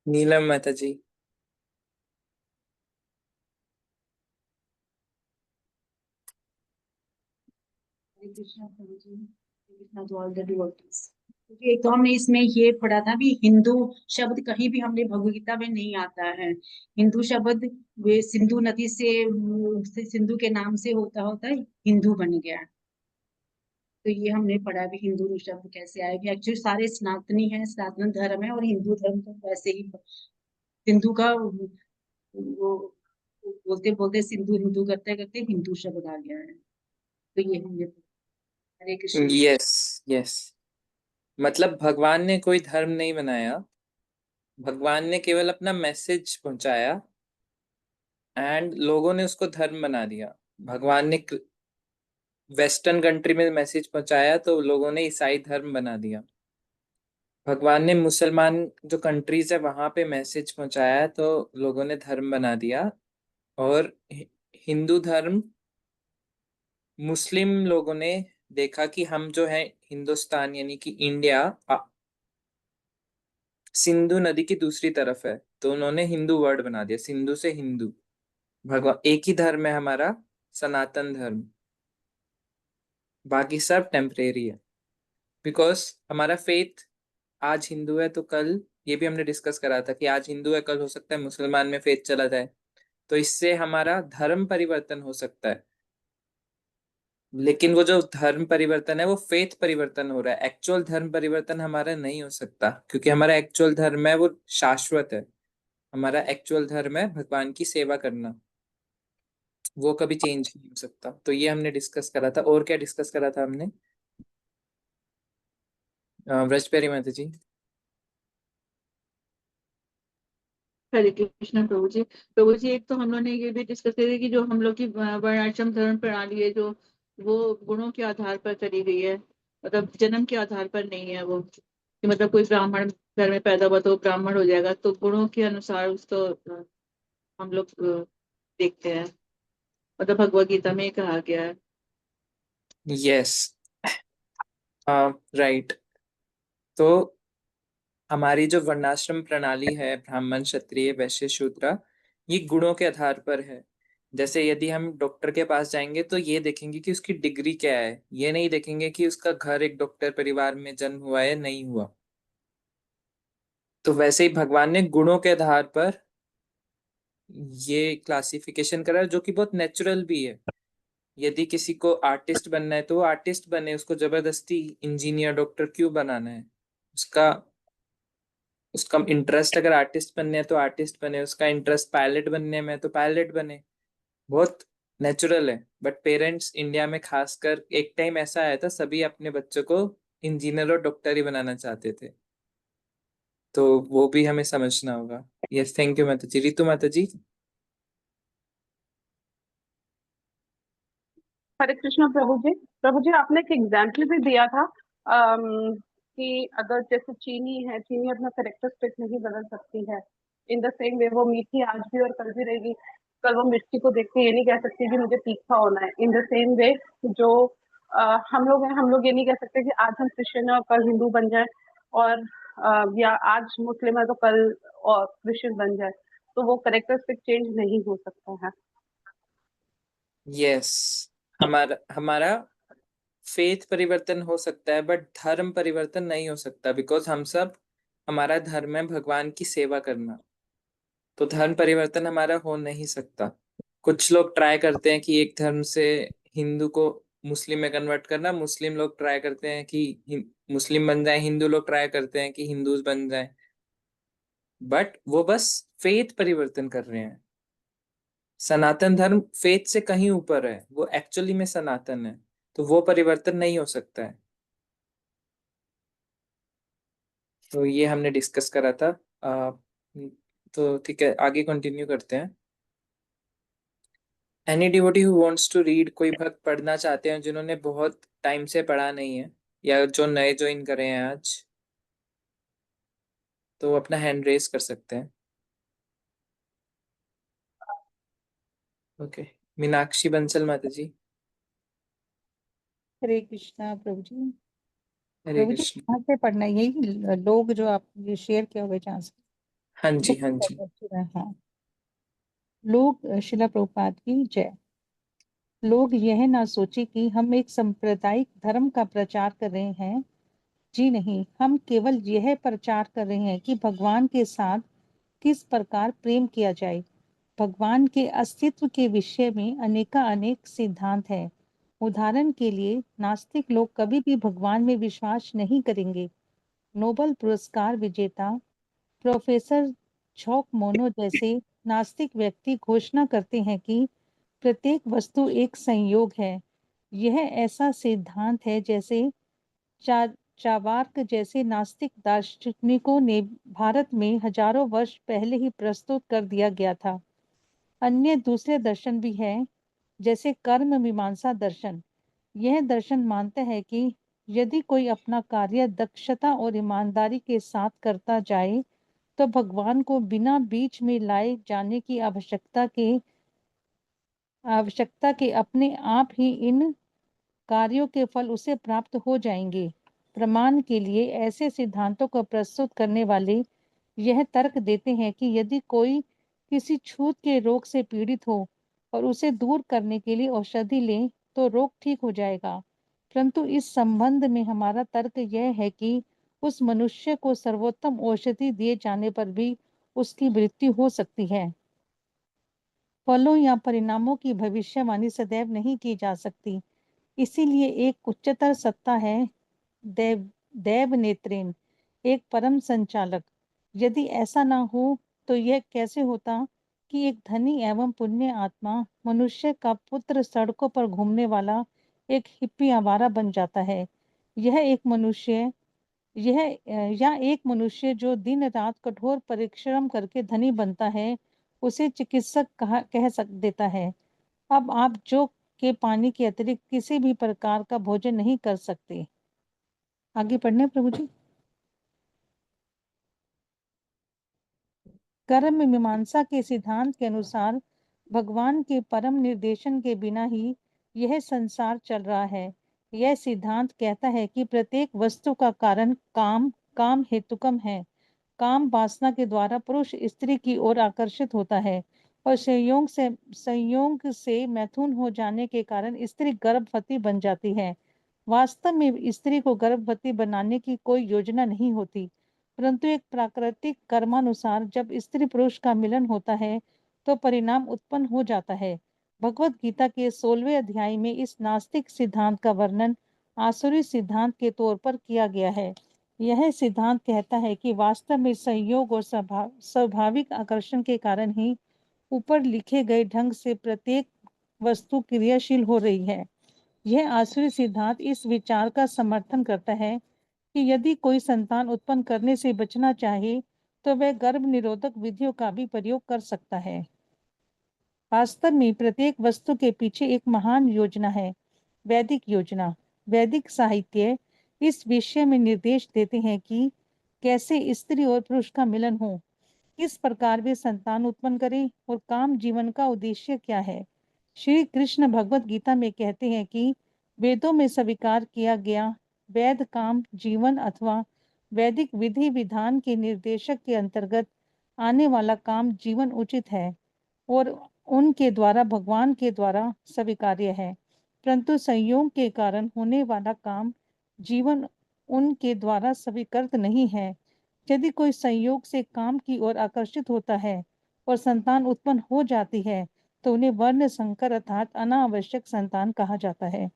नीलम माता जी। हरे कृष्णा प्रभु जी, Hare Krishna to all the devotees. क्योंकि एक तो हमने इसमें ये पढ़ा था भी हिंदू शब्द कहीं भी हमने भगवद गीता में नहीं आता है। हिंदू शब्द वे सिंधु नदी से सिंधु के नाम से होता होता है हिंदू बन गया। तो ये हमने पढ़ा भी हिंदू शब्द कैसे आए भी एक्चुअली सारे सनातनी हैं, सनातन धर्म है और हिंदू धर्म तो वैसे ही सिंधु का वो बोलते बोलते सिंधु हिंदू करते करते हिंदू शब्द आ गया है। तो ये हमने हरे कृष्णा। Yes, yes. मतलब भगवान ने कोई धर्म नहीं बनाया। भगवान ने केवल अपना मैसेज पहुंचाया एंड लोगों ने उसको धर्म बना दिया। भगवान ने वेस्टर्न कंट्री में मैसेज पहुंचाया तो लोगों ने ईसाई धर्म बना दिया। भगवान ने मुसलमान जो कंट्रीज है वहां पे मैसेज पहुंचाया तो लोगों ने धर्म बना दिया। और हिंदू धर्म, मुस्लिम लोगों ने देखा कि हम जो है हिंदुस्तान यानी कि इंडिया सिंधु नदी की दूसरी तरफ है, तो उन्होंने हिंदू वर्ड बना दिया, सिंधु से हिंदू। भगवान एक ही धर्म है हमारा, सनातन धर्म। बाकी सब टेम्परेरी है। बिकॉज हमारा फेथ आज हिंदू है तो कल, ये भी हमने डिस्कस करा था कि आज हिंदू है कल हो सकता है मुसलमान में फेथ चला जाए। तो इससे हमारा धर्म परिवर्तन हो सकता है। लेकिन वो जो धर्म परिवर्तन है वो फेथ परिवर्तन हो रहा है, एक्चुअल धर्म परिवर्तन हमारा नहीं हो सकता, क्योंकि हमारा एक्चुअल धर्म है वो शाश्वत है। हमारा एक्चुअल धर्म है भगवान की सेवा करना। वो कभी चेंज नहीं हो सकता। तो ये हमने डिस्कस करा था। और क्या डिस्कस करा था हमने? व्रजप्यारी माता जी। हरे कृष्ण प्रभु जी। प्रभु जी, एक तो हम लोग ने ये भी डिस्कस करी कि जो हम लोग की वर्णाश्रम धर्म प्रणाली है जो वो गुणों के आधार पर चली गई है, मतलब जन्म के आधार पर नहीं है वो कि मतलब कोई ब्राह्मण घर में पैदा हुआ तो वो ब्राह्मण हो जाएगा, तो गुणों के अनुसार उसको हम लोग देखते हैं, मतलब भगवत गीता में ये कहा गया है। यस। राइट। तो हमारी जो वर्णाश्रम प्रणाली है, ब्राह्मण क्षत्रिय वैश्य शूद्र, ये गुणों के आधार पर है। जैसे यदि हम डॉक्टर के पास जाएंगे तो ये देखेंगे कि उसकी डिग्री क्या है, ये नहीं देखेंगे कि उसका घर एक डॉक्टर परिवार में जन्म हुआ है नहीं हुआ। तो वैसे ही भगवान ने गुणों के आधार पर ये क्लासिफिकेशन करा, जो कि बहुत नेचुरल भी है। यदि किसी को आर्टिस्ट बनना है तो वो आर्टिस्ट बने, उसको जबरदस्ती इंजीनियर डॉक्टर क्यों बनाना है? उसका उसका इंटरेस्ट अगर आर्टिस्ट बनने है तो आर्टिस्ट बने, उसका इंटरेस्ट पायलट बनने में है तो पायलट बने। बहुत नेचुरल है। बट पेरेंट्स इंडिया में खासकर एक टाइम ऐसा आया था, सभी अपने बच्चों को इंजीनियर और डॉक्टर ही बनाना चाहते थे। तो वो भी हमें समझना होगा। यस, थैंक यू माता जी। रितु माता जी। हरे कृष्णा प्रभु जी। प्रभु जी, आपने एक एग्जाम्पल भी दिया था कि अगर जैसे चीनी है, चीनी अपना करेक्टरिस्टिक नहीं बदल सकती है। इन द सेम वे वो मीठी आज भी और कल भी रहेगी। कल वो मिर्ची को देख के ये नहीं कह सकती कि मुझे तीखा होना है। इन द सेम वे जो हम लोग हैं, हम लोग ये नहीं कह सकते कि आज हम क्रिश्चियन है और कल हिंदू बन जाए, और या आज मुस्लिम है तो कल और क्रिश्चियन बन जाए। तो वो करेक्टरिस्टिक चेंज नहीं हो सकता है। यस। हमारा हमारा फेथ परिवर्तन हो सकता है बट धर्म परिवर्तन नहीं हो सकता, बिकॉज हम सब, हमारा धर्म है भगवान की सेवा करना। तो धर्म परिवर्तन हमारा हो नहीं सकता। कुछ लोग ट्राई करते हैं कि एक धर्म से हिंदू को मुस्लिम में कन्वर्ट करना, मुस्लिम लोग ट्राई करते हैं कि मुस्लिम बन जाए, हिंदू लोग ट्राई करते हैं कि हिंदूज बन जाए। बट वो बस फेथ परिवर्तन कर रहे हैं। सनातन धर्म फेथ से कहीं ऊपर है, वो एक्चुअली में सनातन है। तो वो परिवर्तन नहीं हो सकता है। तो ये हमने डिस्कस करा था। तो ठीक है, आगे कंटिन्यू करते हैं। Any devotee who wants to read, कोई भक्त पढ़ना चाहते हैं जिन्होंने बहुत टाइम से पढ़ा नहीं है या जो नए ज्वाइन करे हैं आज, तो अपना हैंड रेस कर सकते हैं। ओके। मीनाक्षी बंसल माता जी। हरे कृष्णा प्रभु जी। हरे प्रभु जी कृष्ण। कहाँ से पढ़ना है? यही लोग जो आप ये शेयर किया हुआ है जहाँ से? हाँ जी, हाँ बहुत जी। अच्छा है। हाँ, लोग शिला प्रभुपाद की जय। लोग यह ना सोचे कि हम एक सांप्रदायिक धर्म का प्रचार कर रहे हैं। जी नहीं, हम केवल यह प्रचार कर रहे हैं कि भगवान के साथ किस प्रकार प्रेम किया जाए। भगवान के अस्तित्व के विषय में अनेक सिद्धांत हैं। उदाहरण के लिए नास्तिक लोग कभी भी भगवान में विश्वास नहीं करेंगे। नोबेल पुरस्कार विजेता प्रोफेसर झॉक मोनो जैसे नास्तिक व्यक्ति घोषणा करते हैं कि प्रत्येक वस्तु एक संयोग है। यह ऐसा सिद्धांत है जैसे चा चार्वाक जैसे नास्तिक दार्शनिकों ने भारत में हजारों वर्ष पहले ही प्रस्तुत कर दिया गया था। अन्य दूसरे दर्शन भी हैं, जैसे कर्म मीमांसा दर्शन। यह दर्शन मानता है कि यदि कोई अपना कार्य दक्षता और ईमानदारी के साथ करता जाए तो भगवान को बिना बीच में लाए जाने की आवश्यकता के अपने आप ही इन कार्यों के फल उसे प्राप्त हो जाएंगे। प्रमाण के लिए ऐसे सिद्धांतों को प्रस्तुत करने वाले यह तर्क देते हैं कि यदि कोई किसी छूत के रोग से पीड़ित हो और उसे दूर करने के लिए औषधि ले तो रोग ठीक हो जाएगा। परंतु इस संबंध में हमारा तर्क यह है कि उस मनुष्य को सर्वोत्तम औषधि दिए जाने पर भी उसकी मृत्यु हो सकती है। फलों या परिणामों की भविष्यवाणी सदैव नहीं की जा सकती। इसीलिए एक उच्चतर सत्ता है, देव देव नेत्रेन, एक परम संचालक। यदि ऐसा ना हो तो यह कैसे होता कि एक धनी एवं पुण्य आत्मा मनुष्य का पुत्र सड़कों पर घूमने वाला एक हिप्पी आवारा बन जाता है। यह एक मनुष्य यह या एक मनुष्य जो दिन रात कठोर परिश्रम करके धनी बनता है, उसे चिकित्सक कह सक देता है। अब आप जो के पानी के अतिरिक्त किसी भी प्रकार का भोजन नहीं कर सकते। आगे पढ़ने प्रभु जी। कर्म मीमांसा के सिद्धांत के अनुसार भगवान के परम निर्देशन के बिना ही यह संसार चल रहा है। यह सिद्धांत कहता है कि प्रत्येक वस्तु का कारण काम हेतुकम है। काम वासना के द्वारा पुरुष स्त्री की ओर आकर्षित होता है और संयोग से मैथुन हो जाने के कारण स्त्री गर्भवती बन जाती है। वास्तव में स्त्री को गर्भवती बनाने की कोई योजना नहीं होती, परंतु एक प्राकृतिक कर्मानुसार जब स्त्री पुरुष का मिलन होता है तो परिणाम उत्पन्न हो जाता है। भगवत गीता के 16वें अध्याय में इस नास्तिक सिद्धांत का वर्णन आसुरी सिद्धांत के तौर पर किया गया है। यह सिद्धांत कहता है कि वास्तव में संयोग और स्वाभाविक आकर्षण के कारण ही ऊपर लिखे गए ढंग से प्रत्येक वस्तु क्रियाशील हो रही है। यह आसुरी सिद्धांत इस विचार का समर्थन करता है कि यदि कोई संतान उत्पन्न करने से बचना चाहे तो वह गर्भ निरोधक विधियों का भी प्रयोग कर सकता है। वास्तव में प्रत्येक वस्तु के पीछे एक महान योजना है, वैदिक योजना। वैदिक साहित्य इस विषय में निर्देश देते हैं कि कैसे स्त्री और पुरुष का मिलन हो, किस प्रकार वे संतान उत्पन्न करें और काम जीवन का उद्देश्य क्या है। श्री कृष्ण भगवत गीता में कहते हैं कि वेदों में स्वीकार किया गया वैद काम जीवन अथवा वैदिक विधि विधान के निर्देशक के अंतर्गत आने वाला काम जीवन उचित है और उनके द्वारा भगवान के द्वारा स्वीकार्य है। परंतु संयोग के कारण होने वाला काम जीवन उनके द्वारा स्वीकृत नहीं है। यदि कोई संयोग से काम की ओर आकर्षित होता है और संतान उत्पन्न हो जाती है तो उन्हें वर्ण संकर अर्थात अनावश्यक संतान कहा जाता है।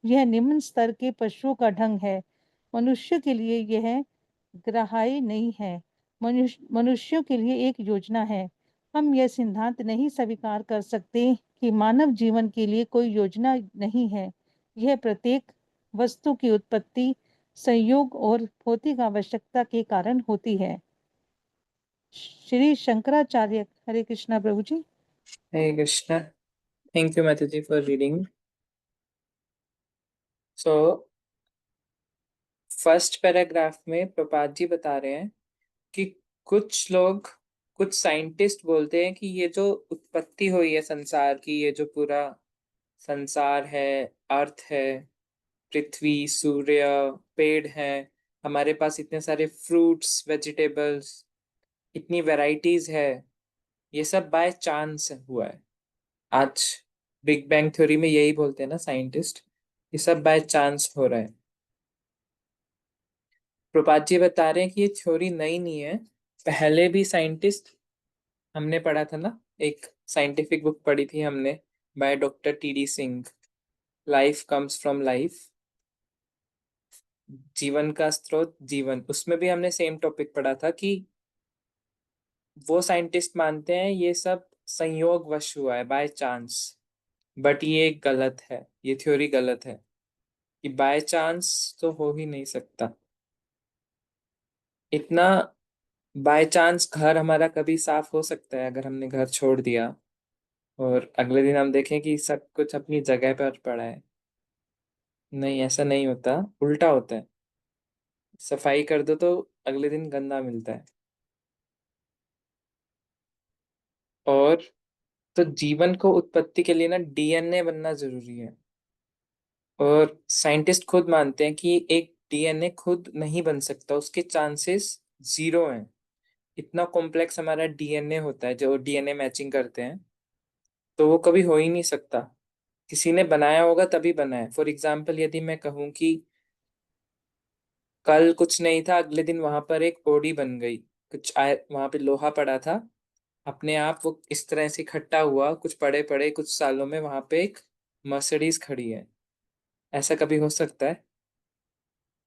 यह निम्न स्तर के पशुओं का ढंग है। मनुष्य के लिए यह ग्राह्य नहीं है। मनुष्यों के लिए एक योजना है। हम यह सिद्धांत नहीं स्वीकार कर सकते कि मानव जीवन के लिए कोई योजना नहीं है। यह प्रत्येक वस्तु की उत्पत्ति संयोग और भौतिक आवश्यकता के कारण होती है। श्री शंकराचार्य। हरे कृष्णा प्रभु जी। हरे कृष्णा। थैंक यू माता जी for reading. So first paragraph में प्रपात जी बता रहे हैं कि कुछ साइंटिस्ट बोलते हैं कि ये जो उत्पत्ति हुई है संसार की, ये जो पूरा संसार है, अर्थ है, पृथ्वी, सूर्य, पेड़ है, हमारे पास इतने सारे फ्रूट्स, वेजिटेबल्स, इतनी वैरायटीज है, ये सब बाय चांस हुआ है। आज बिग बैंग थ्योरी में यही बोलते हैं ना साइंटिस्ट, ये सब बाय चांस हो रहा है। प्रभात जी बता रहे हैं कि ये थ्योरी नई नहीं है, पहले भी साइंटिस्ट, हमने पढ़ा था ना, एक साइंटिफिक बुक पढ़ी थी हमने by doctor T D Singh, life comes from life, जीवन का स्रोत जीवन, उसमें भी हमने सेम टॉपिक पढ़ा था कि वो साइंटिस्ट मानते हैं ये सब संयोगवश हुआ है, बाय चांस। बट ये गलत है, ये थ्योरी गलत है कि बाय चांस तो हो ही नहीं सकता। इतना बाय चांस घर हमारा कभी साफ हो सकता है अगर हमने घर छोड़ दिया और अगले दिन हम देखें कि सब कुछ अपनी जगह पर पड़ा है? नहीं, ऐसा नहीं होता, उल्टा होता है। सफाई कर दो तो अगले दिन गंदा मिलता है। और तो जीवन को उत्पत्ति के लिए ना डीएनए बनना जरूरी है। और साइंटिस्ट खुद मानते हैं कि एक डीएनए खुद नहीं बन सकता, उसके चांसेस जीरो हैं। इतना कॉम्प्लेक्स हमारा डीएनए होता है, जो डीएनए मैचिंग करते हैं, तो वो कभी हो ही नहीं सकता। किसी ने बनाया होगा तभी बना है। फॉर एग्जाम्पल, यदि मैं कहूँ कि कल कुछ नहीं था, अगले दिन वहां पर एक बॉडी बन गई, कुछ आए वहां पे लोहा पड़ा था, अपने आप वो इस तरह से इकट्ठा हुआ, कुछ पड़े पड़े कुछ सालों में वहां पे एक मर्सिडीज खड़ी है। ऐसा कभी हो सकता है?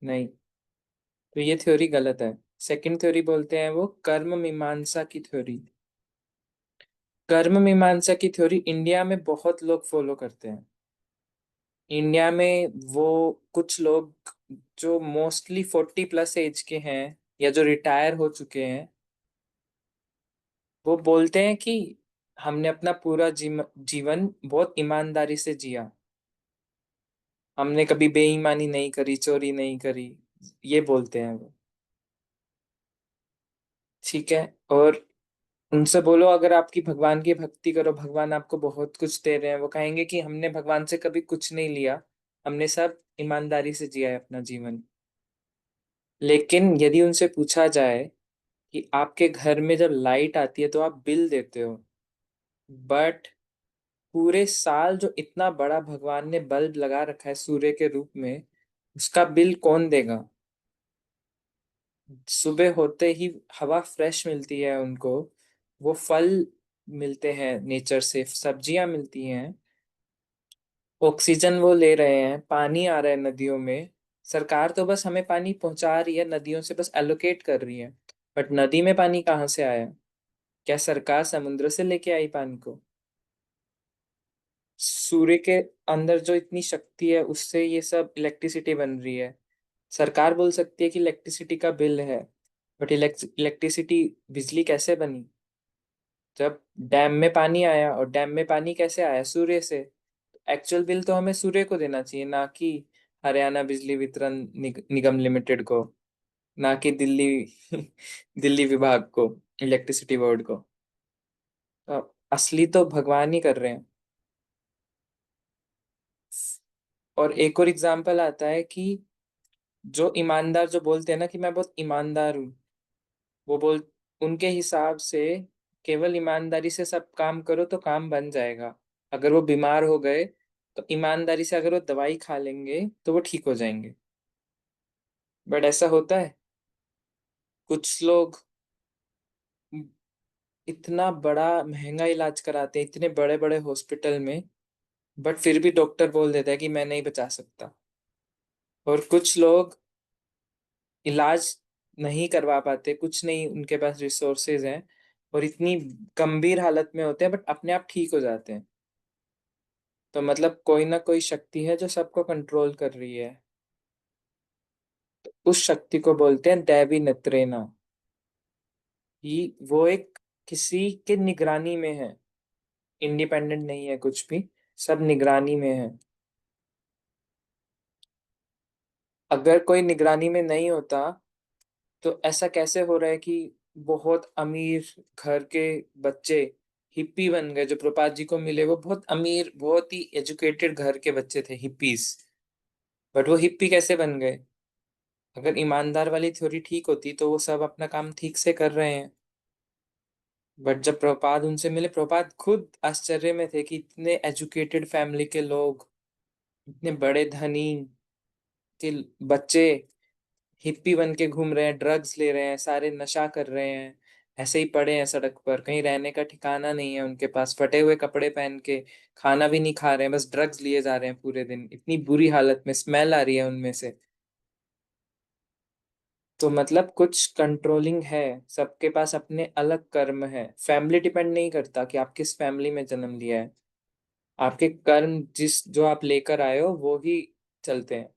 नहीं। तो ये थ्योरी गलत है। सेकंड थ्योरी बोलते हैं वो कर्म मीमांसा की थ्योरी। कर्म मीमांसा की थ्योरी इंडिया में बहुत लोग फॉलो करते हैं। इंडिया में वो कुछ लोग जो मोस्टली 40+ एज के हैं या जो रिटायर हो चुके हैं, वो बोलते हैं कि हमने अपना पूरा जीवन बहुत ईमानदारी से जिया, हमने कभी बेईमानी नहीं करी, चोरी नहीं करी, ये बोलते हैं वो। ठीक है। और उनसे बोलो अगर आपकी भगवान की भक्ति करो, भगवान आपको बहुत कुछ दे रहे हैं, वो कहेंगे कि हमने भगवान से कभी कुछ नहीं लिया, हमने सब ईमानदारी से जिया है अपना जीवन। लेकिन यदि उनसे पूछा जाए कि आपके घर में जब लाइट आती है तो आप बिल देते हो, बट पूरे साल जो इतना बड़ा भगवान ने बल्ब लगा रखा है सूर्य के रूप में, उसका बिल कौन देगा? सुबह होते ही हवा फ्रेश मिलती है उनको, वो फल मिलते हैं नेचर से, सब्जियां मिलती हैं, ऑक्सीजन वो ले रहे हैं, पानी आ रहा है नदियों में। सरकार तो बस हमें पानी पहुंचा रही है, नदियों से बस एलोकेट कर रही है, बट नदी में पानी कहाँ से आया? क्या सरकार समुद्र से लेके आई पानी को? सूर्य के अंदर जो इतनी शक्ति है उससे ये सब इलेक्ट्रिसिटी बन रही है। सरकार बोल सकती है कि इलेक्ट्रिसिटी का बिल है, बट इलेक्ट्रिसिटी, बिजली कैसे बनी? जब डैम में पानी आया, और डैम में पानी कैसे आया? सूर्य से। एक्चुअल बिल तो हमें सूर्य को देना चाहिए, ना कि हरियाणा बिजली वितरण निगम लिमिटेड को, ना कि दिल्ली दिल्ली विभाग को, इलेक्ट्रिसिटी बोर्ड को। तो असली तो भगवान ही कर रहे हैं। और एक और एग्जाम्पल आता है कि जो ईमानदार, जो बोलते हैं ना कि मैं बहुत ईमानदार हूँ, वो बोल उनके हिसाब से केवल ईमानदारी से सब काम करो तो काम बन जाएगा। अगर वो बीमार हो गए तो ईमानदारी से अगर वो दवाई खा लेंगे तो वो ठीक हो जाएंगे। बट ऐसा होता है? कुछ लोग इतना बड़ा महंगा इलाज कराते हैं इतने बड़े बड़े हॉस्पिटल में, बट फिर भी डॉक्टर बोल देता है कि मैं नहीं बचा सकता। और कुछ लोग इलाज नहीं करवा पाते, कुछ नहीं उनके पास रिसोर्सेज हैं, और इतनी गंभीर हालत में होते हैं बट अपने आप ठीक हो जाते हैं। तो मतलब कोई ना कोई शक्ति है जो सबको कंट्रोल कर रही है। उस शक्ति को बोलते हैं दैवी नेत्रेना। कि वो एक किसी के निगरानी में है, इंडिपेंडेंट नहीं है कुछ भी, सब निगरानी में है। अगर कोई निगरानी में नहीं होता तो ऐसा कैसे हो रहा है कि बहुत अमीर घर के बच्चे हिप्पी बन गए? जो प्रपात जी को मिले वो बहुत अमीर, बहुत ही एजुकेटेड घर के बच्चे थे, हिप्पीज, बट वो हिप्पी कैसे बन गए? अगर ईमानदार वाली थ्योरी ठीक होती तो वो सब अपना काम ठीक से कर रहे हैं। बट जब प्रभुपाद उनसे मिले, प्रभुपाद खुद आश्चर्य में थे कि इतने एजुकेटेड फैमिली के लोग, इतने बड़े धनी के बच्चे हिप्पी बन के घूम रहे हैं, ड्रग्स ले रहे हैं, सारे नशा कर रहे हैं, ऐसे ही पड़े हैं सड़क पर, कहीं रहने का ठिकाना नहीं है उनके पास, फटे हुए कपड़े पहन के, खाना भी नहीं खा रहे हैं, बस ड्रग्स लिए जा रहे हैं पूरे दिन, इतनी बुरी हालत में, स्मेल आ रही है उनमें से। तो मतलब कुछ कंट्रोलिंग है, सबके पास अपने अलग कर्म है। फैमिली डिपेंड नहीं करता कि आप किस फैमिली में जन्म लिया है, आपके कर्म जिस जो आप लेकर आए हो वो ही चलते हैं।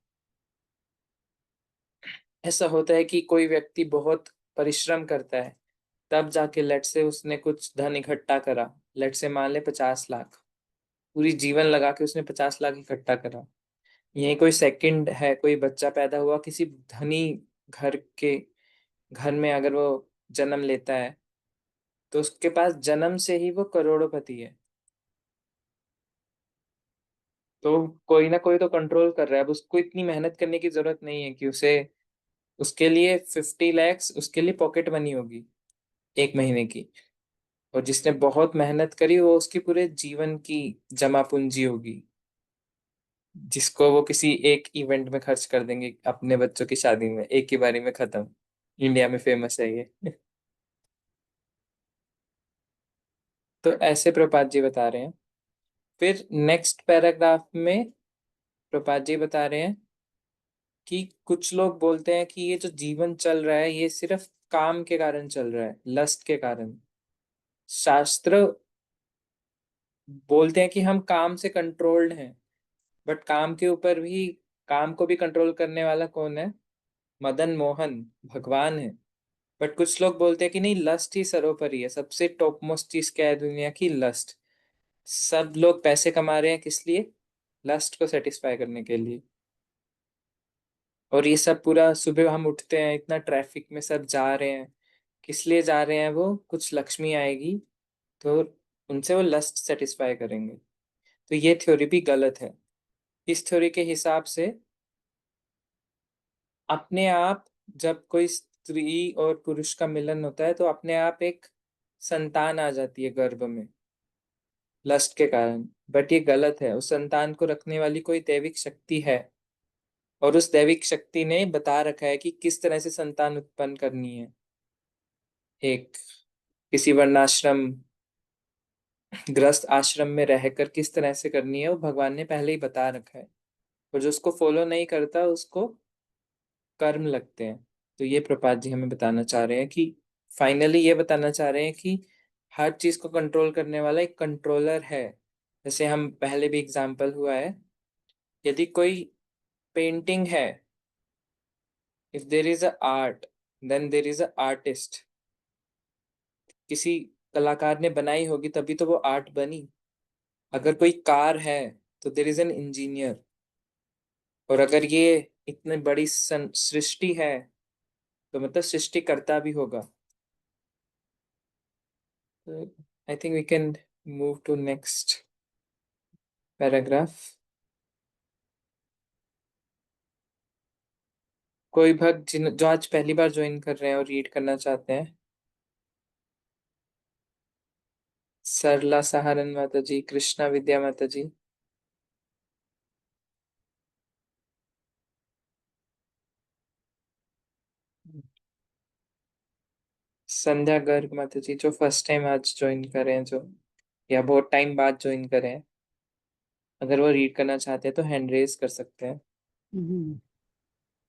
ऐसा होता है कि कोई व्यक्ति बहुत परिश्रम करता है, तब जाके लेट से उसने कुछ धन इकट्ठा करा, लेट से मान ले 50 लाख, पूरी जीवन लगा के उसने 50 लाख इकट्ठा करा। यही कोई सेकंड है, कोई बच्चा पैदा हुआ किसी धनी घर के, घर में अगर वो जन्म लेता है तो उसके पास जन्म से ही वो करोड़पति है। तो कोई ना कोई तो कंट्रोल कर रहा है, अब उसको इतनी मेहनत करने की जरूरत नहीं है कि उसे, उसके लिए 50 लैक्स उसके लिए पॉकेट मनी होगी 1 महीने की, और जिसने बहुत मेहनत करी वो उसकी पूरे जीवन की जमा पूंजी होगी, जिसको वो किसी एक इवेंट में खर्च कर देंगे, अपने बच्चों की शादी में एक ही बारी में खत्म। इंडिया में फेमस है ये। तो ऐसे प्रपात जी बता रहे हैं। फिर नेक्स्ट पैराग्राफ में प्रपात जी बता रहे हैं कि कुछ लोग बोलते हैं कि ये जो जीवन चल रहा है ये सिर्फ काम के कारण चल रहा है, लस्ट के कारण। शास्त्र बोलते हैं कि हम काम से कंट्रोल्ड हैं, बट काम के ऊपर भी, काम को भी कंट्रोल करने वाला कौन है? मदन मोहन, भगवान है। बट कुछ लोग बोलते हैं कि नहीं, लस्ट ही सर्वोपरि है, सबसे टॉप मोस्ट चीज क्या है दुनिया की? लस्ट। सब लोग पैसे कमा रहे हैं किस लिए? लस्ट को सेटिस्फाई करने के लिए। और ये सब पूरा सुबह हम उठते हैं, इतना ट्रैफिक में सब जा रहे हैं, किस लिए जा रहे हैं? वो कुछ लक्ष्मी आएगी तो उनसे वो लस्ट सेटिस्फाई करेंगे। तो ये थ्योरी भी गलत है। इस थ्योरी के हिसाब से अपने आप, जब कोई स्त्री और पुरुष का मिलन होता है तो अपने आप एक संतान आ जाती है गर्भ में, लस्ट के कारण। बट ये गलत है, उस संतान को रखने वाली कोई दैविक शक्ति है, और उस दैविक शक्ति ने बता रखा है कि किस तरह से संतान उत्पन्न करनी है। एक किसी वर्णाश्रम, ग्रस्त आश्रम में रहकर किस तरह से करनी है वो भगवान ने पहले ही बता रखा है, और जो उसको फॉलो नहीं करता उसको कर्म लगते हैं। तो ये प्रपात जी हमें बताना चाह रहे हैं कि, फाइनली ये बताना चाह रहे हैं कि हर चीज को कंट्रोल करने वाला एक कंट्रोलर है। जैसे हम पहले भी एग्जाम्पल हुआ है, यदि कोई पेंटिंग है, if there is a art then there is a artist. किसी कलाकार ने बनाई होगी तभी तो वो आर्ट बनी। अगर कोई कार है तो देर इज एन इंजीनियर। और अगर ये इतनी बड़ी सृष्टि है तो मतलब सृष्टिकर्ता भी होगा। I think we can move to next paragraph. कोई भक्त जिन जो आज पहली बार ज्वाइन कर रहे हैं और रीड करना चाहते हैं? सरला सहारन माता जी, कृष्णा विद्या माता जी, संध्या गर्ग माता जी, जो फर्स्ट टाइम आज ज्वाइन कर रहे हैं, जो या बहुत टाइम बाद ज्वाइन करे हैं, अगर वो रीड करना चाहते हैं तो हैंड रेज कर सकते हैं। हम्म।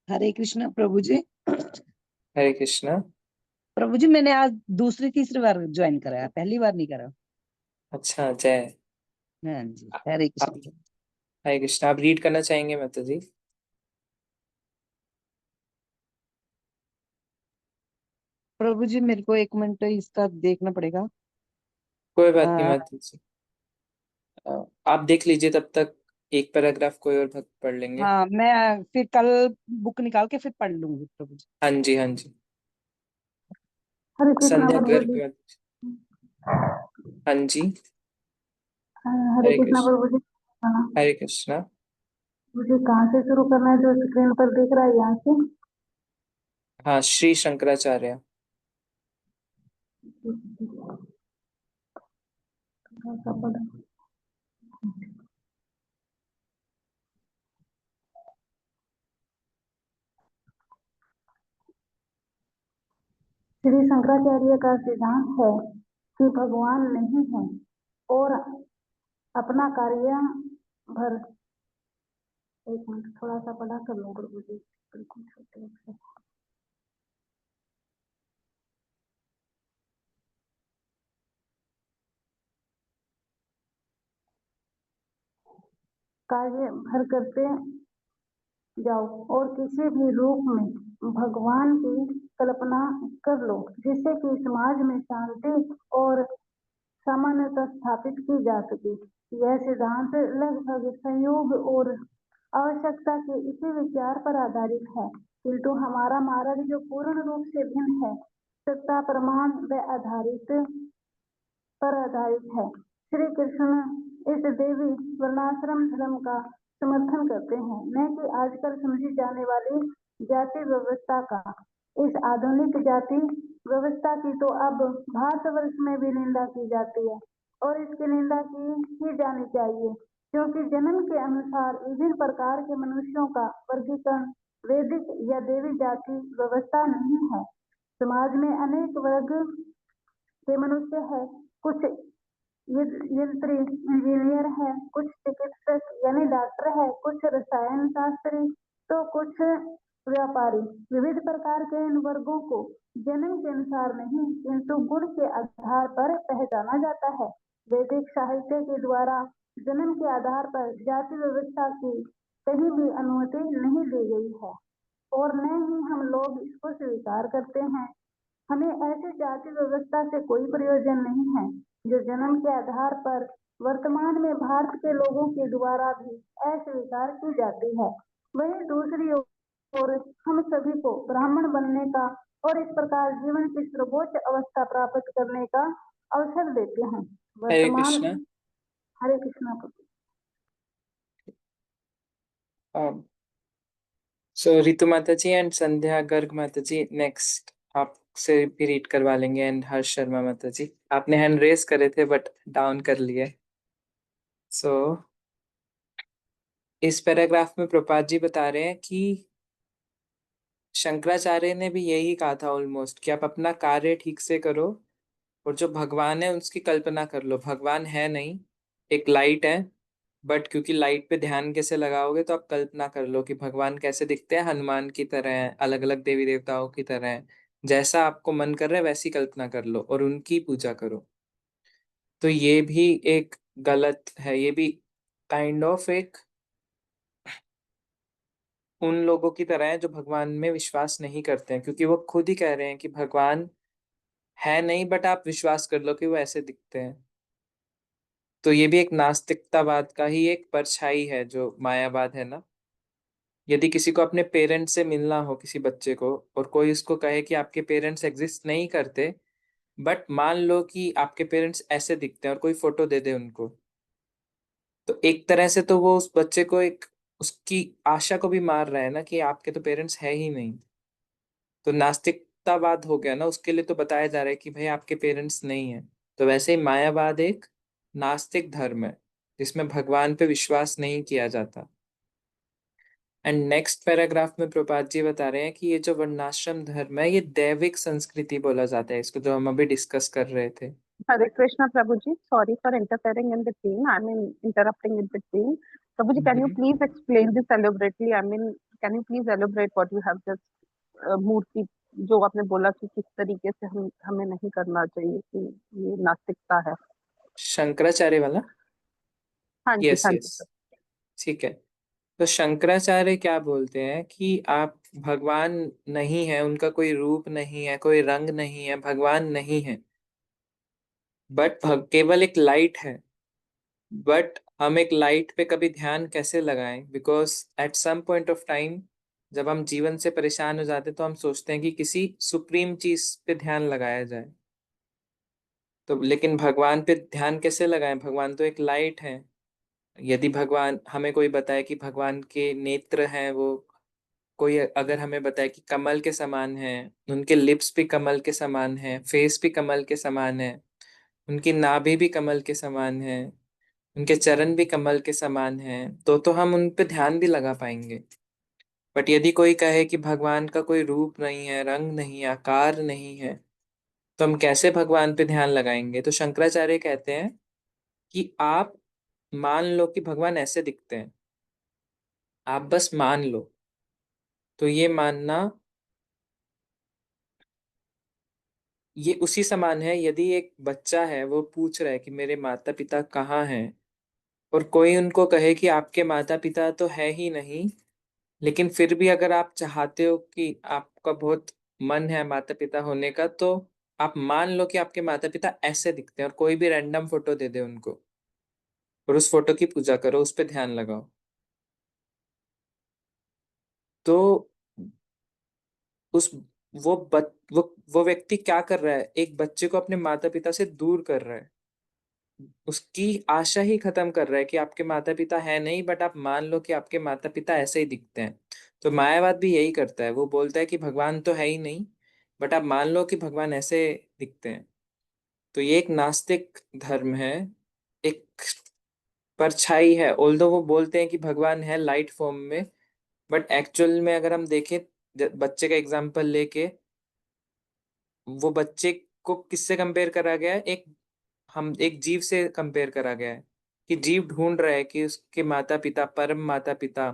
हरे कृष्णा प्रभु जी। हरे कृष्णा। प्रभु जी मैंने आज दूसरी तीसरी बार ज्वाइन करा है, पहली बार नहीं करा। अच्छा, जय। हाँ जी, हरे आप, कृष्ण। हरे कृष्णा, आप रीड करना चाहेंगे माता जी? प्रभु जी मेरे को 1 मिनट इसका देखना पड़ेगा। कोई बात नहीं आ, माता जी। आप देख लीजिए तब तक, एक पैराग्राफ कोई और भक्त पढ़ लेंगे। हाँ मैं फिर कल बुक निकाल के फिर पढ़ लूंगी प्रभु जी। हाँ जी, हाँ जी। हरे कृष्णा संध्या प्रभु गर्ग जी। हाँ जी। हरे हरे कृष्णा कृष्ण। प्रभु जी। हाँ, हरे कृष्णा। मुझे कहाँ से शुरू करना है? जो स्क्रीन पर दिख रहा है यहाँ से? हाँ, श्री शंकराचार्य। श्री शंकराचार्य का सिद्धांत है कि भगवान नहीं है और अपना कार्य भर। एक मिनट, थोड़ा सा पढ़ा कर लो प्रभु जी, बिल्कुल छोटे अक्षर। कार्य भर करते जाओ और किसी भी रूप में भगवान की कल्पना कर लो, जिससे कि समाज में शांति और समानता स्थापित की जा सके। यह सिद्धांत लगभग संयोग और आवश्यकता के इसी विचार पर आधारित है, किंतु हमारा मार्ग जो पूर्ण रूप से भिन्न है, सत्ता प्रमाण व आधारित पर आधारित है। श्री कृष्ण इस देवी वर्णाश्रम धर्म का समर्थन करते हैं, न कि आजकल समझी जाने वाली जाति व्यवस्था का। इस आधुनिक जाति व्यवस्था की तो अब भारतवर्ष में भी निंदा की जाती है और इसकी निंदा की ही जानी चाहिए, क्योंकि जन्म के अनुसार विभिन्न प्रकार के मनुष्यों का वर्गीकरण वैदिक या देवी जाति व्यवस्था नहीं है। समाज में अनेक वर्ग के मनुष्य है, कुछ यंत्री इंजीनियर है, कुछ चिकित्सक यानी डॉक्टर है, कुछ रसायन शास्त्री, तो कुछ व्यापारी। विविध प्रकार के इन वर्गों को जन्म के अनुसार नहीं किंतु गुण के आधार पर पहचाना जाता है। वैदिक साहित्य के द्वारा जन्म के आधार पर जाति व्यवस्था की कहीं भी अनुमति नहीं दी गई है और न ही हम लोग इसको स्वीकार करते हैं। हमें ऐसी जाति व्यवस्था से कोई प्रयोजन नहीं है जो जन्म के आधार पर वर्तमान में भारत के लोगों के द्वारा भी अस्वीकार की जाती है। वहीं दूसरी ओर हम सभी को ब्राह्मण बनने का और इस प्रकार जीवन की सर्वोच्च अवस्था प्राप्त करने का अवसर देते हैं। हरे वर्तमान कृष्णा। हरे कृष्णा प्रभु। सो रितु माता जी एंड संध्या गर्ग माता जी, नेक्स्ट आपसे भी रीड करवा लेंगे। एंड हर्ष शर्मा माता जी, आपने हैंड रेस करे थे बट डाउन कर लिए। सो इस पैराग्राफ में प्रपात जी बता रहे हैं कि शंकराचार्य ने भी यही कहा था ऑलमोस्ट, कि आप अपना कार्य ठीक से करो और जो भगवान है उसकी कल्पना कर लो। भगवान है नहीं, एक लाइट है, बट क्योंकि लाइट पे ध्यान कैसे लगाओगे तो आप कल्पना कर लो कि भगवान कैसे दिखते हैं, हनुमान की तरह है, अलग अलग देवी देवताओं की तरह है। जैसा आपको मन कर रहा है वैसी कल्पना कर लो और उनकी पूजा करो। तो ये भी एक गलत है, ये भी काइंड ऑफ एक उन लोगों की तरह है जो भगवान में विश्वास नहीं करते हैं, क्योंकि वो खुद ही कह रहे हैं कि भगवान है नहीं, बट आप विश्वास कर लो कि वो ऐसे दिखते हैं। तो ये भी एक नास्तिकतावाद का ही एक परछाई है, जो मायावाद है ना। यदि किसी को अपने पेरेंट्स से मिलना हो, किसी बच्चे को, और कोई उसको कहे कि आपके पेरेंट्स एग्जिस्ट नहीं करते, बट मान लो कि आपके पेरेंट्स ऐसे दिखते हैं और कोई फोटो दे दे उनको, तो एक तरह से तो वो उस बच्चे को एक उसकी आशा को भी मार रहा है ना, कि आपके तो पेरेंट्स है ही नहीं। तो नास्तिकतावाद हो गया ना, उसके लिए तो बताया जा रहा है कि भाई आपके पेरेंट्स नहीं है। तो वैसे ही मायावाद एक नास्तिक धर्म है जिसमें भगवान पे विश्वास नहीं किया जाता। एंड नेक्स्ट पैराग्राफ में प्रपात जी बता रहे हैं कि ये जो वर्णाश्रम धर्म है, ये दैविक संस्कृति बोला जाता है इसको, जो हम अभी डिस्कस कर रहे थे। Hare Krishna, Prabhuji. Sorry for interfering in between. I mean, interrupting in between. Prabhuji, can you please explain this elaborately? I mean, can you please elaborate what you have just मूर्ति जो आपने बोला कि किस तरीके से हम हमें नहीं करना चाहिए, कि ये नास्तिकता है। शंकराचार्य वाला। हाँ जी, यस हाँ यस, जी। ठीक है। तो शंकराचार्य क्या बोलते हैं कि आप भगवान नहीं है, उनका कोई रूप नहीं है, कोई रंग नहीं है, भगवान नहीं है, बट केवल एक लाइट है। बट हम एक लाइट पे कभी ध्यान कैसे लगाएं, because at some point of time जब हम जीवन से परेशान हो जाते तो हम सोचते हैं कि किसी सुप्रीम चीज पे ध्यान लगाया जाए। तो लेकिन भगवान पे ध्यान कैसे लगाएं, भगवान तो एक लाइट है। यदि भगवान हमें कोई बताए कि भगवान के नेत्र हैं वो कोई अगर हमें बताए कि कमल के समान है, उनके लिप्स भी कमल के समान है, फेस भी कमल के समान है, उनकी नाभि भी कमल के समान है, उनके चरण भी कमल के समान है, तो हम उन पे ध्यान भी लगा पाएंगे। बट यदि कोई कहे कि भगवान का कोई रूप नहीं है, रंग नहीं है, आकार नहीं है, तो हम कैसे भगवान पे ध्यान लगाएंगे? तो शंकराचार्य कहते हैं कि आप मान लो कि भगवान ऐसे दिखते हैं, आप बस मान लो। तो ये मानना, ये उसी समान है यदि एक बच्चा है वो पूछ रहा है कि मेरे माता पिता कहाँ हैं, और कोई उनको कहे कि आपके माता पिता तो है ही नहीं, लेकिन फिर भी अगर आप चाहते हो कि आपका बहुत मन है माता पिता होने का, तो आप मान लो कि आपके माता पिता ऐसे दिखते हैं, और कोई भी रैंडम फोटो दे दे उनको, और उस फोटो की पूजा करो, उस पर ध्यान लगाओ। तो उस वो व्यक्ति क्या कर रहा है? एक बच्चे को अपने माता पिता से दूर कर रहा है, उसकी आशा ही खत्म कर रहा है कि आपके माता पिता है नहीं, बट आप मान लो कि आपके माता पिता ऐसे ही दिखते हैं। तो मायावाद भी यही करता है, वो बोलता है कि भगवान तो है ही नहीं, बट आप मान लो कि भगवान ऐसे दिखते हैं। तो ये एक नास्तिक धर्म है, एक परछाई है। ऑल्दो वो बोलते हैं कि भगवान है लाइट फॉर्म में, बट एक्चुअल में अगर हम देखें, बच्चे का एग्जाम्पल लेके, वो बच्चे को किससे कंपेयर करा गया है? हम एक जीव से कंपेयर करा गया है, कि जीव ढूंढ रहा है कि उसके माता पिता, परम माता पिता,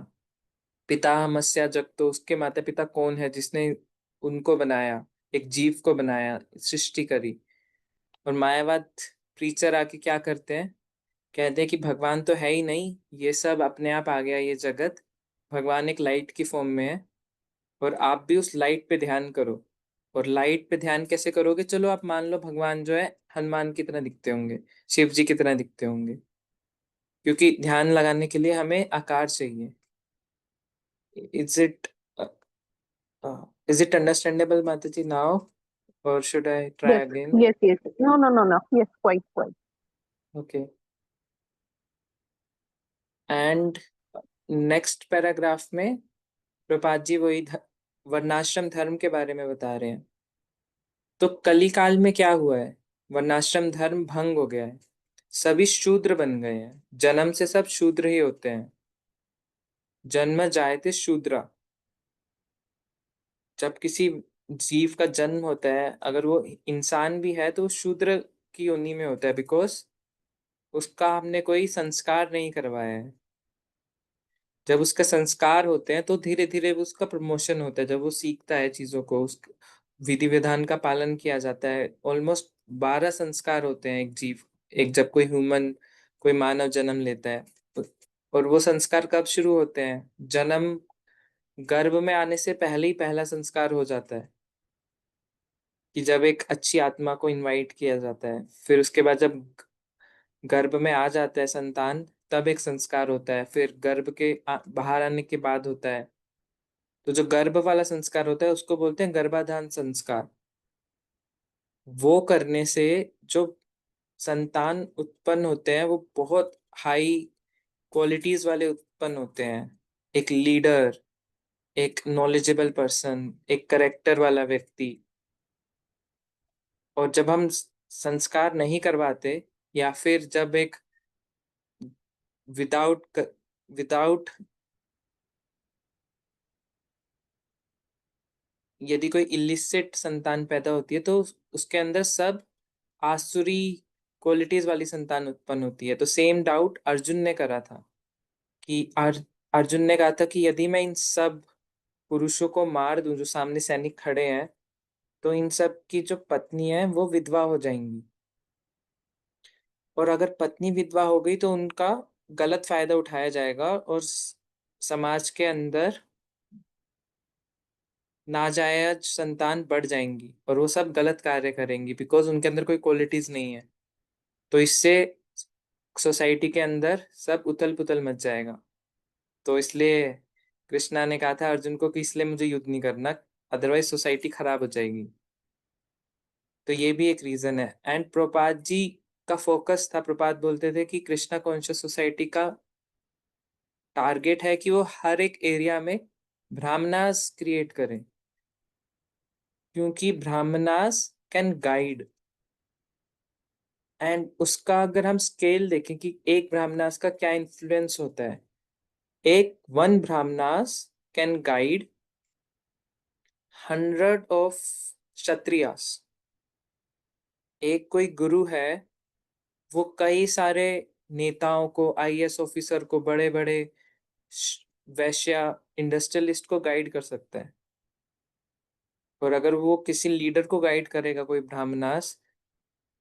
पितामहस्य जगतो, उसके माता पिता कौन है जिसने उनको बनाया, एक जीव को बनाया, सृष्टि करी। और मायावाद प्रीचर आके क्या करते हैं? कहते हैं कि भगवान तो है ही नहीं, ये सब अपने आप आ गया ये जगत, भगवान एक लाइट की फॉर्म में है, और आप भी उस लाइट पे ध्यान करो। और लाइट पे ध्यान कैसे करोगे? चलो आप मान लो भगवान जो है हनुमान की तरह दिखते होंगे, शिव जी की तरह दिखते होंगे, क्योंकि ध्यान लगाने के लिए हमें आकार चाहिए। Is it is it understandable माता जी नाउ, और should I try Yes, again? yes, yes. No, no, no, no. Yes, quite, quite. Okay. And next paragraph में प्रपात जी वही वर्णाश्रम धर्म के बारे में बता रहे हैं। तो कली काल में क्या हुआ है? वर्णाश्रम धर्म भंग हो गया है, सभी शूद्र बन गए हैं, जन्म से सब शूद्र ही होते हैं। जन्म जायते शूद्रा, जब किसी जीव का जन्म होता है, अगर वो इंसान भी है तो वो शूद्र की योनि में होता है, बिकॉज उसका हमने कोई संस्कार नहीं करवाया है। जब उसका संस्कार होते हैं तो धीरे धीरे उसका प्रमोशन होता है, जब वो सीखता है चीजों को, उस विधि विधान का पालन किया जाता है। ऑलमोस्ट 12 संस्कार होते हैं एक जीव, एक जब कोई ह्यूमन, कोई मानव जन्म लेता है। और वो संस्कार कब शुरू होते हैं? जन्म, गर्भ में आने से पहले ही पहला संस्कार हो जाता है, कि जब एक अच्छी आत्मा को इनवाइट किया जाता है। फिर उसके बाद जब गर्भ में आ जाता है संतान, तब एक संस्कार होता है। फिर गर्भ के बाहर आने के बाद होता है। तो जो गर्भ वाला संस्कार होता है उसको बोलते हैं गर्भाधान संस्कार। वो करने से जो संतान उत्पन्न होते हैं वो बहुत हाई क्वालिटीज वाले उत्पन्न होते हैं। एक लीडर, एक नॉलेजेबल पर्सन, एक करेक्टर वाला व्यक्ति। और जब हम संस्कार नहीं करवाते, या फिर जब एक विदाउट विदाउट यदि कोई इलिसिट संतान पैदा होती है, तो उसके अंदर सब आसुरी क्वालिटीज वाली संतान उत्पन्न होती है। तो सेम डाउट अर्जुन ने करा था, कि अर्जुन ने कहा था कि यदि मैं इन सब पुरुषों को मार दूं जो सामने सैनिक खड़े हैं, तो इन सब की जो पत्नी है वो विधवा हो जाएंगी। और अगर पत्नी विधवा हो गई तो उनका गलत फायदा उठाया जाएगा, और समाज के अंदर नाजायज संतान बढ़ जाएंगी, और वो सब गलत कार्य करेंगी, बिकॉज उनके अंदर कोई क्वालिटीज नहीं है। तो इससे सोसाइटी के अंदर सब उथल पुथल मच जाएगा। तो इसलिए कृष्णा ने कहा था अर्जुन को कि इसलिए मुझे युद्ध नहीं करना, अदरवाइज सोसाइटी खराब हो जाएगी। तो ये भी एक रीजन है। एंड प्रभुपाद जी का फोकस था, प्रभुपाद बोलते थे कि कृष्णा कॉन्शियस सोसाइटी का टारगेट है कि वो हर एक एरिया में ब्राह्मणास क्रिएट करें, क्योंकि ब्राह्मणास कैन गाइड। एंड उसका अगर हम स्केल देखें कि एक ब्राह्मणास का क्या इन्फ्लुएंस होता है, एक one Brahmanas can guide 100 of Kshatriyas. एक कोई गुरु है, वो कई सारे नेताओं को, आईएएस ऑफिसर को, बड़े बड़े वैश्य इंडस्ट्रियलिस्ट को गाइड कर सकता है। और अगर वो किसी लीडर को गाइड करेगा, कोई ब्राह्मणास,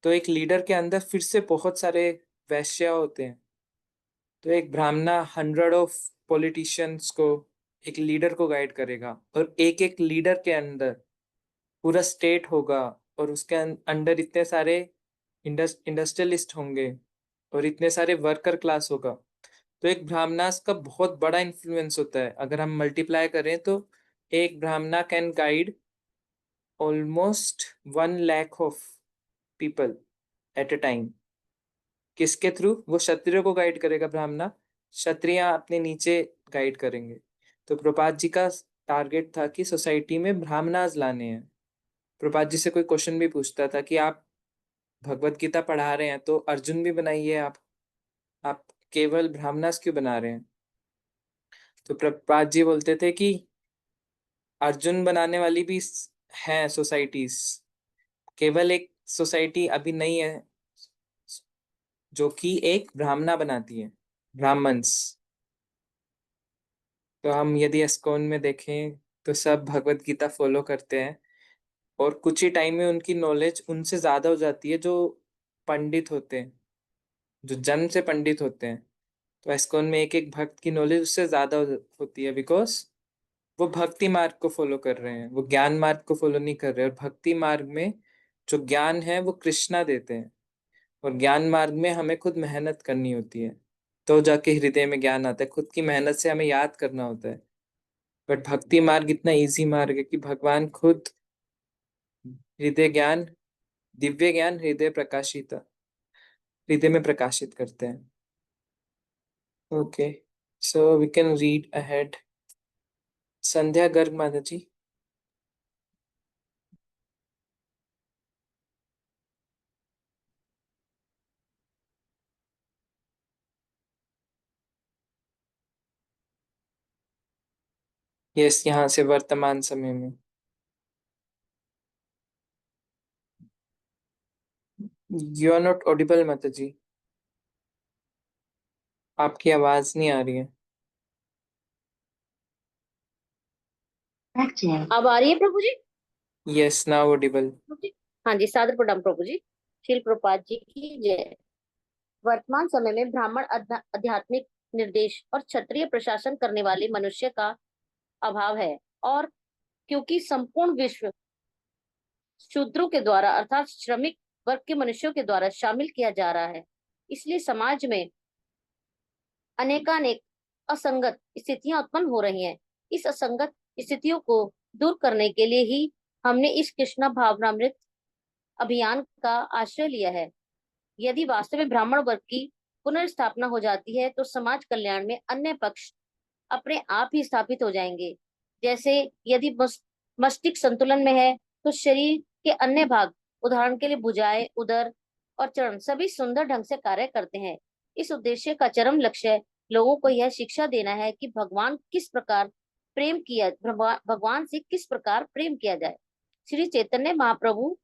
तो एक लीडर के अंदर फिर से बहुत सारे वैश्य होते हैं। तो एक ब्राह्मणा 100 ऑफ पॉलिटिशियंस को, एक लीडर को गाइड करेगा। और एक एक लीडर के अंदर पूरा स्टेट होगा, और उसके अंडर इतने सारे इंडस्ट्रियलिस्ट होंगे, और इतने सारे वर्कर क्लास होगा। तो एक ब्राह्मणास का बहुत बड़ा इन्फ्लुएंस होता है। अगर हम मल्टीप्लाई करें तो एक ब्राह्मणा can guide almost 1 lakh of people at a time. किसके थ्रू? वो क्षत्रिय को गाइड करेगा ब्राह्मणा, क्षत्रिय अपने नीचे गाइड करेंगे। तो प्रभुपाद जी का टारगेट था कि सोसाइटी में ब्राह्मणास लाने हैं। प्रभुपाद जी से कोई क्वेश्चन भी पूछता था कि आप भगवत गीता पढ़ा रहे हैं तो अर्जुन भी बनाइए, आप केवल ब्राह्मणास क्यों बना रहे हैं? तो प्रभुपाद जी बोलते थे कि अर्जुन बनाने वाली भी हैं सोसाइटीज, केवल एक सोसाइटी अभी नहीं है जो कि एक ब्राह्मणा बनाती है, ब्राह्मण्स। तो हम यदि इस्कॉन में देखें तो सब भगवत गीता फॉलो करते हैं, और कुछ ही टाइम में उनकी नॉलेज उनसे ज्यादा हो जाती है जो पंडित होते हैं, जो जन्म से पंडित होते हैं। तो इस्कॉन में एक एक भक्त की नॉलेज उससे ज्यादा होती है, बिकॉज वो भक्ति मार्ग को फॉलो कर रहे हैं, वो ज्ञान मार्ग को फॉलो नहीं कर रहे। और भक्ति मार्ग में जो ज्ञान है वो कृष्णा देते हैं, और ज्ञान मार्ग में हमें खुद मेहनत करनी होती है, तो जाके हृदय में ज्ञान आता है। खुद की मेहनत से हमें याद करना होता है। बट भक्ति मार्ग इतना इजी मार्ग है कि भगवान खुद हृदय ज्ञान, दिव्य ज्ञान हृदय में प्रकाशित करते हैं। Okay, so we can read ahead. Sandhya Garg माता जी। यस, यहाँ से वर्तमान समय में। यू आर नॉट ऑडिबल माता जी, आपकी आवाज नहीं आ रही है। अब आ रही है प्रभु जी? Yes, now audible. हाँ जी, सादर प्रणाम प्रभु जी। श्रील प्रभुपाद जी की जय। वर्तमान समय में ब्राह्मण आध्यात्मिक निर्देश और क्षत्रिय प्रशासन करने वाले मनुष्य का अभाव है, और क्योंकि संपूर्ण विश्व शूद्रों के द्वारा अर्थात श्रमिक वर्ग के मनुष्यों के द्वारा शामिल किया जा रहा है, इसलिए समाज में अनेकानेक असंगत स्थितियां उत्पन्न हो रही हैं। इस असंगत स्थितियों को दूर करने के लिए ही हमने इस कृष्णा भावनामृत अभियान का आश्रय लिया है। यदि वास्तव में ब्राह्मण वर्ग की पुनर्स्थापना हो जाती है तो समाज कल्याण में अन्य पक्ष अपने आप ही स्थापित हो जाएंगे। जैसे यदि मस्तिष्क संतुलन में है तो शरीर के अन्य भाग, उदाहरण के लिए भुजाएं, उदर और चरण सभी सुंदर ढंग से कार्य करते हैं। इस उद्देश्य का चरम लक्ष्य लोगों को यह शिक्षा देना है कि भगवान से किस प्रकार प्रेम किया जाए। श्री चैतन्य महाप्रभु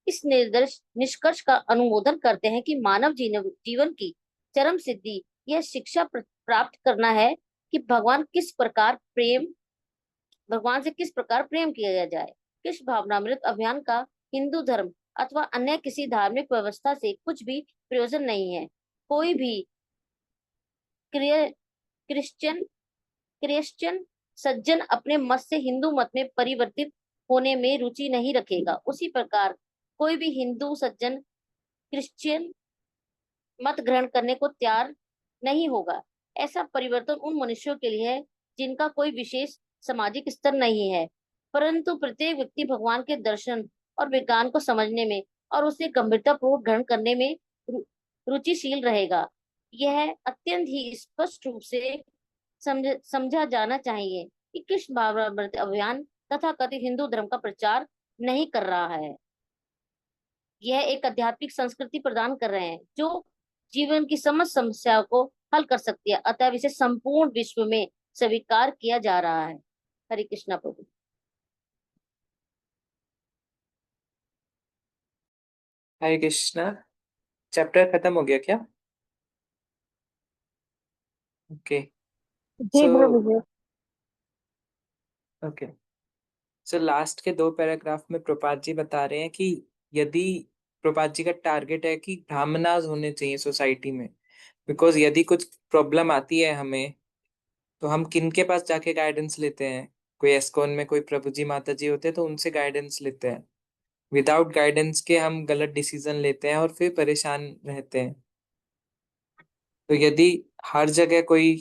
इस निष्कर्ष का अनुमोदन करते हैं कि मानव जीवन की चरम सिद्धि यह शिक्षा प्राप्त करना है कि भगवान से किस प्रकार प्रेम किया जाए। कृष्ण भावनामृत अभियान का हिंदू धर्म अथवा अन्य किसी धार्मिक व्यवस्था से कुछ भी प्रयोजन नहीं है। कोई भी क्रिश्चियन क्रिश्चियन सज्जन अपने मत से हिंदू मत में परिवर्तित होने में रुचि नहीं रखेगा। उसी प्रकार कोई भी हिंदू सज्जन क्रिश्चियन मत ग्रहण करने को तैयार नहीं होगा। ऐसा परिवर्तन उन मनुष्यों के लिए है जिनका कोई विशेष सामाजिक स्तर नहीं है, परंतु प्रत्येक व्यक्ति भगवान के दर्शन और विज्ञान को समझने में और उसे गंभीरता पूर्वक ग्रहण करने में रुचिशील रहेगा। यह अत्यंत ही स्पष्ट रूप से समझा जाना चाहिए कि कृष्ण भावनामृत अभियान तथा कथित हिंदू धर्म का प्रचार नहीं कर रहा है। यह एक आध्यात्मिक संस्कृति प्रदान कर रहे हैं जो जीवन की समस्त समस्याओं को हल कर सकती है, अतः इसे संपूर्ण विश्व में स्वीकार किया जा रहा है। हरे कृष्णा प्रभु। हरे कृष्णा। चैप्टर खत्म हो गया क्या? ओके। जी सो प्रभु जी। ओके, सो लास्ट के 2 पैराग्राफ में प्रपात जी बता रहे हैं कि यदि प्रपात जी का टारगेट है कि ब्राह्मणाज होने चाहिए सोसाइटी में, बिकॉज यदि कुछ प्रॉब्लम आती है हमें, तो हम किन के पास जाके गाइडेंस लेते हैं? कोई एस्कॉन में कोई प्रभु जी माता जी होते हैं तो उनसे गाइडेंस लेते हैं। विदाउट गाइडेंस के हम गलत डिसीजन लेते हैं और फिर परेशान रहते हैं। तो यदि हर जगह कोई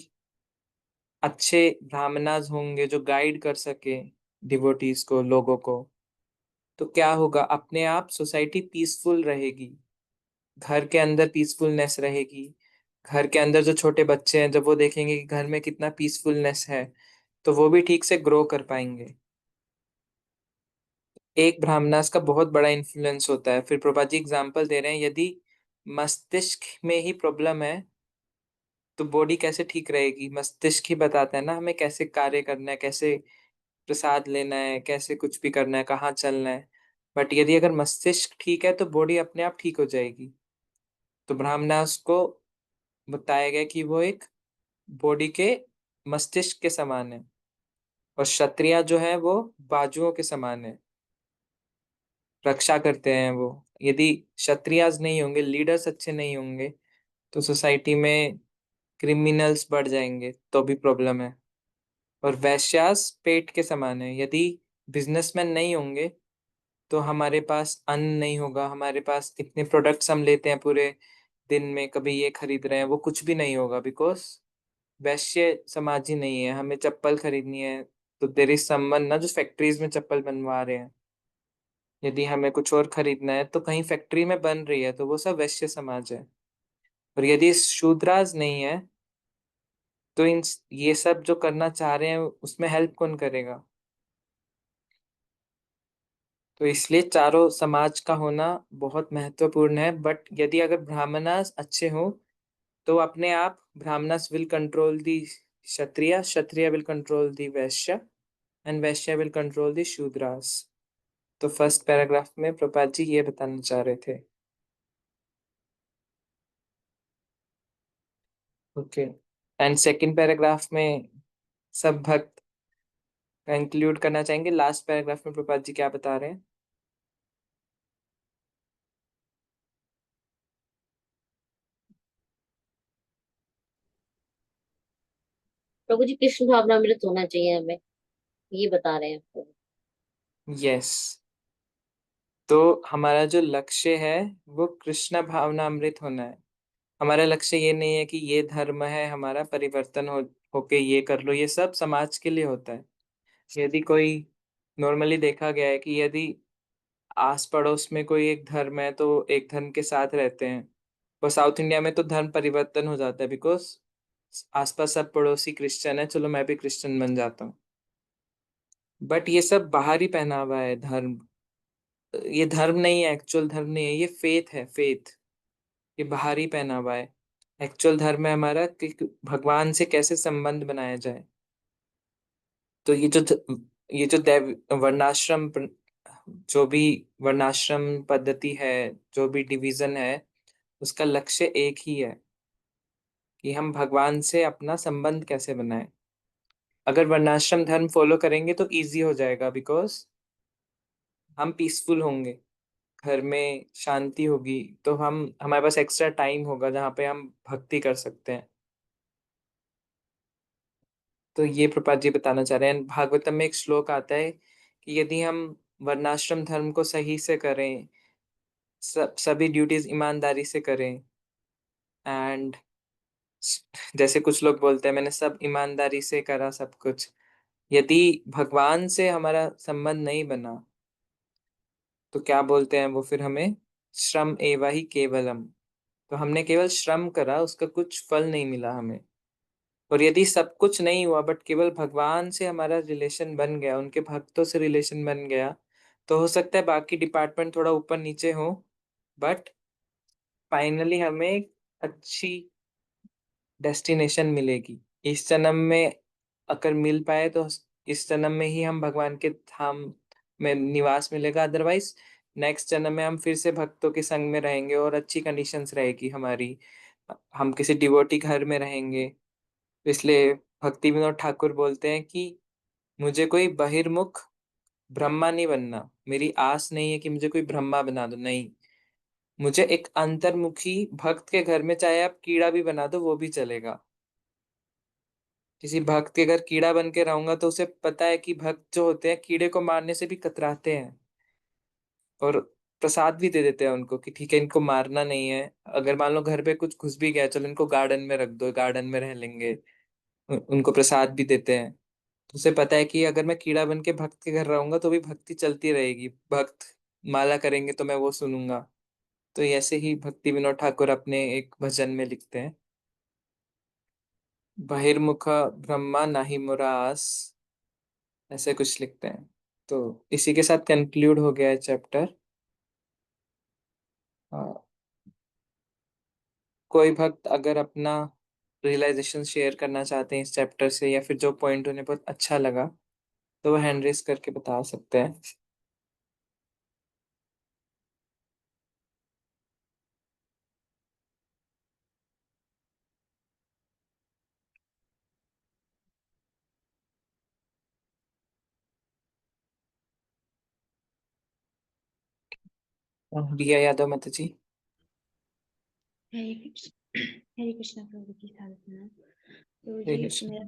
अच्छे ब्राह्मणाज होंगे जो गाइड कर सके डिवोटीज को, लोगों को, तो क्या होगा? अपने आप सोसाइटी पीसफुल रहेगी, घर के अंदर पीसफुलनेस रहेगी। घर के अंदर जो छोटे बच्चे हैं, जब वो देखेंगे कि घर में कितना पीसफुलनेस है, तो वो भी ठीक से ग्रो कर पाएंगे। एक ब्राह्मणास का बहुत बड़ा इन्फ्लुएंस होता है। फिर प्रभा जी एग्जाम्पल दे रहे हैं, यदि मस्तिष्क में ही प्रॉब्लम है तो बॉडी कैसे ठीक रहेगी? मस्तिष्क ही बताता है ना हमें कैसे कार्य करना है, कैसे प्रसाद लेना है, कैसे कुछ भी करना है, कहाँ चलना है। बट यदि अगर मस्तिष्क ठीक है तो बॉडी अपने आप ठीक हो जाएगी। तो ब्राह्मणास को बताया गया कि वो एक बॉडी के मस्तिष्क के समान है, और क्षत्रिय जो है वो बाजुओं के समान है, रक्षा करते हैं वो। यदि क्षत्रियाज नहीं होंगे, लीडर्स अच्छे नहीं होंगे, तो सोसाइटी में क्रिमिनल्स बढ़ जाएंगे तो भी प्रॉब्लम है। और वैश्यास पेट के समान है। यदि बिजनेसमैन नहीं होंगे तो हमारे पास अन्न नहीं होगा, हमारे पास इतने प्रोडक्ट्स हम लेते हैं पूरे दिन में, कभी ये खरीद रहे हैं, वो कुछ भी नहीं होगा, बिकॉज वैश्य समाज ही नहीं है। हमें चप्पल खरीदनी है तो देर इज समवन ना जो फैक्ट्रीज में चप्पल बनवा रहे हैं। यदि हमें कुछ और खरीदना है तो कहीं फैक्ट्री में बन रही है, तो वो सब वैश्य समाज है। और यदि शूद्राज नहीं है तो इन ये सब जो करना चाह रहे हैं उसमें हेल्प कौन करेगा? तो इसलिए चारों समाज का होना बहुत महत्वपूर्ण है। बट यदि अगर ब्राह्मणास अच्छे हो तो अपने आप Brahmanas will control the Kshatriya, Kshatriya will control the Vysya, and Vysya will control दी शूद्रास। तो फर्स्ट पैराग्राफ में प्रपात जी ये बताना चाह रहे थे। ओके, एंड सेकंड पैराग्राफ में सब भक्त इंक्लूड करना चाहेंगे। लास्ट पैराग्राफ में प्रपात जी क्या बता रहे हैं? प्रभु जी कृष्ण भावनामृत होना चाहिए हमें, ये बता रहे हैं प्रभु। यस, तो हमारा जो लक्ष्य है वो कृष्ण भावनामृत होना है। हमारा लक्ष्य ये नहीं है कि ये धर्म है हमारा, परिवर्तन होके ये कर लो। ये सब समाज के लिए होता है। यदि कोई, नॉर्मली देखा गया है कि यदि आस पड़ोस में कोई एक धर्म है तो एक धर्म के साथ रहते हैं। और साउथ इंडिया में तो धर्म परिवर्तन हो जाता है, बिकॉज आसपास सब पड़ोसी क्रिश्चियन है, चलो मैं भी क्रिश्चियन बन जाता हूँ। बट ये सब बाहरी पहनावा है धर्म। ये धर्म नहीं है, एक्चुअल धर्म नहीं है, ये फेथ है, फेथ। ये बाहरी पहनावा है। एक्चुअल धर्म है हमारा कि भगवान से कैसे संबंध बनाया जाए। तो ये जो दैव वर्णाश्रम जो भी वर्णाश्रम पद्धति है, जो भी डिवीजन है, उसका लक्ष्य एक ही है कि हम भगवान से अपना संबंध कैसे बनाएं। अगर वर्णाश्रम धर्म फॉलो करेंगे तो इजी हो जाएगा, बिकॉज हम पीसफुल होंगे, घर में शांति होगी, तो हम हमारे पास एक्स्ट्रा टाइम होगा जहाँ पे हम भक्ति कर सकते हैं। तो ये प्रपात जी बताना चाह रहे हैं। भागवतम में एक श्लोक आता है कि यदि हम वर्णाश्रम धर्म को सही से करें, सभी ड्यूटीज ईमानदारी से करें, एंड जैसे कुछ लोग बोलते हैं मैंने सब ईमानदारी से करा सब कुछ, यदि भगवान से हमारा संबंध नहीं बना तो क्या बोलते हैं वो फिर हमें? श्रम एवा ही केवलम। तो हमने केवल श्रम करा, उसका कुछ फल नहीं मिला हमें। और यदि सब कुछ नहीं हुआ बट केवल भगवान से हमारा रिलेशन बन गया, उनके भक्तों से रिलेशन बन गया, तो हो सकता है बाकी डिपार्टमेंट थोड़ा ऊपर नीचे हो, बट फाइनली हमें एक अच्छी डेस्टिनेशन मिलेगी। इस जन्म में अगर मिल पाए तो इस जन्म में ही हम भगवान के धाम में निवास मिलेगा, अदरवाइज नेक्स्ट जन्म में हम फिर से भक्तों के संग में रहेंगे और अच्छी कंडीशंस रहेगी हमारी, हम किसी डिवोटी घर में रहेंगे। इसलिए भक्ति विनोद ठाकुर बोलते हैं कि मुझे कोई बहिर्मुख ब्रह्मा नहीं बनना, मेरी आस नहीं है कि मुझे कोई ब्रह्मा बना दो, नहीं, मुझे एक अंतर्मुखी भक्त के घर में चाहे आप कीड़ा भी बना दो वो भी चलेगा। किसी भक्त के घर कीड़ा बन के रहूंगा तो उसे पता है कि भक्त जो होते हैं कीड़े को मारने से भी कतराते हैं, और प्रसाद भी दे देते हैं उनको कि ठीक है इनको मारना नहीं है। अगर मान लो घर पे कुछ घुस भी गया, चलो इनको गार्डन में रख दो, गार्डन में रह लेंगे। उनको प्रसाद भी देते हैं। तो उसे पता है कि अगर मैं कीड़ा बन के भक्त के घर रहूंगा तो भी भक्ति चलती रहेगी, भक्त माला करेंगे तो मैं वो सुनूंगा। तो ऐसे ही भक्ति विनोद ठाकुर अपने एक भजन में लिखते हैं, बहिर्मुख ब्रह्मा नाही मुरास, ऐसे कुछ लिखते हैं। तो इसी के साथ कंक्लूड हो गया है चैप्टर। कोई भक्त अगर अपना रियलाइजेशन शेयर करना चाहते हैं इस चैप्टर से, या फिर जो पॉइंट उन्हें बहुत अच्छा लगा, तो वो हैंड रेस करके बता सकते हैं। रिया यादव माता जी। हरे कृष्णा प्रभु की साधना। तो हरे जी कृष्ण। मेरा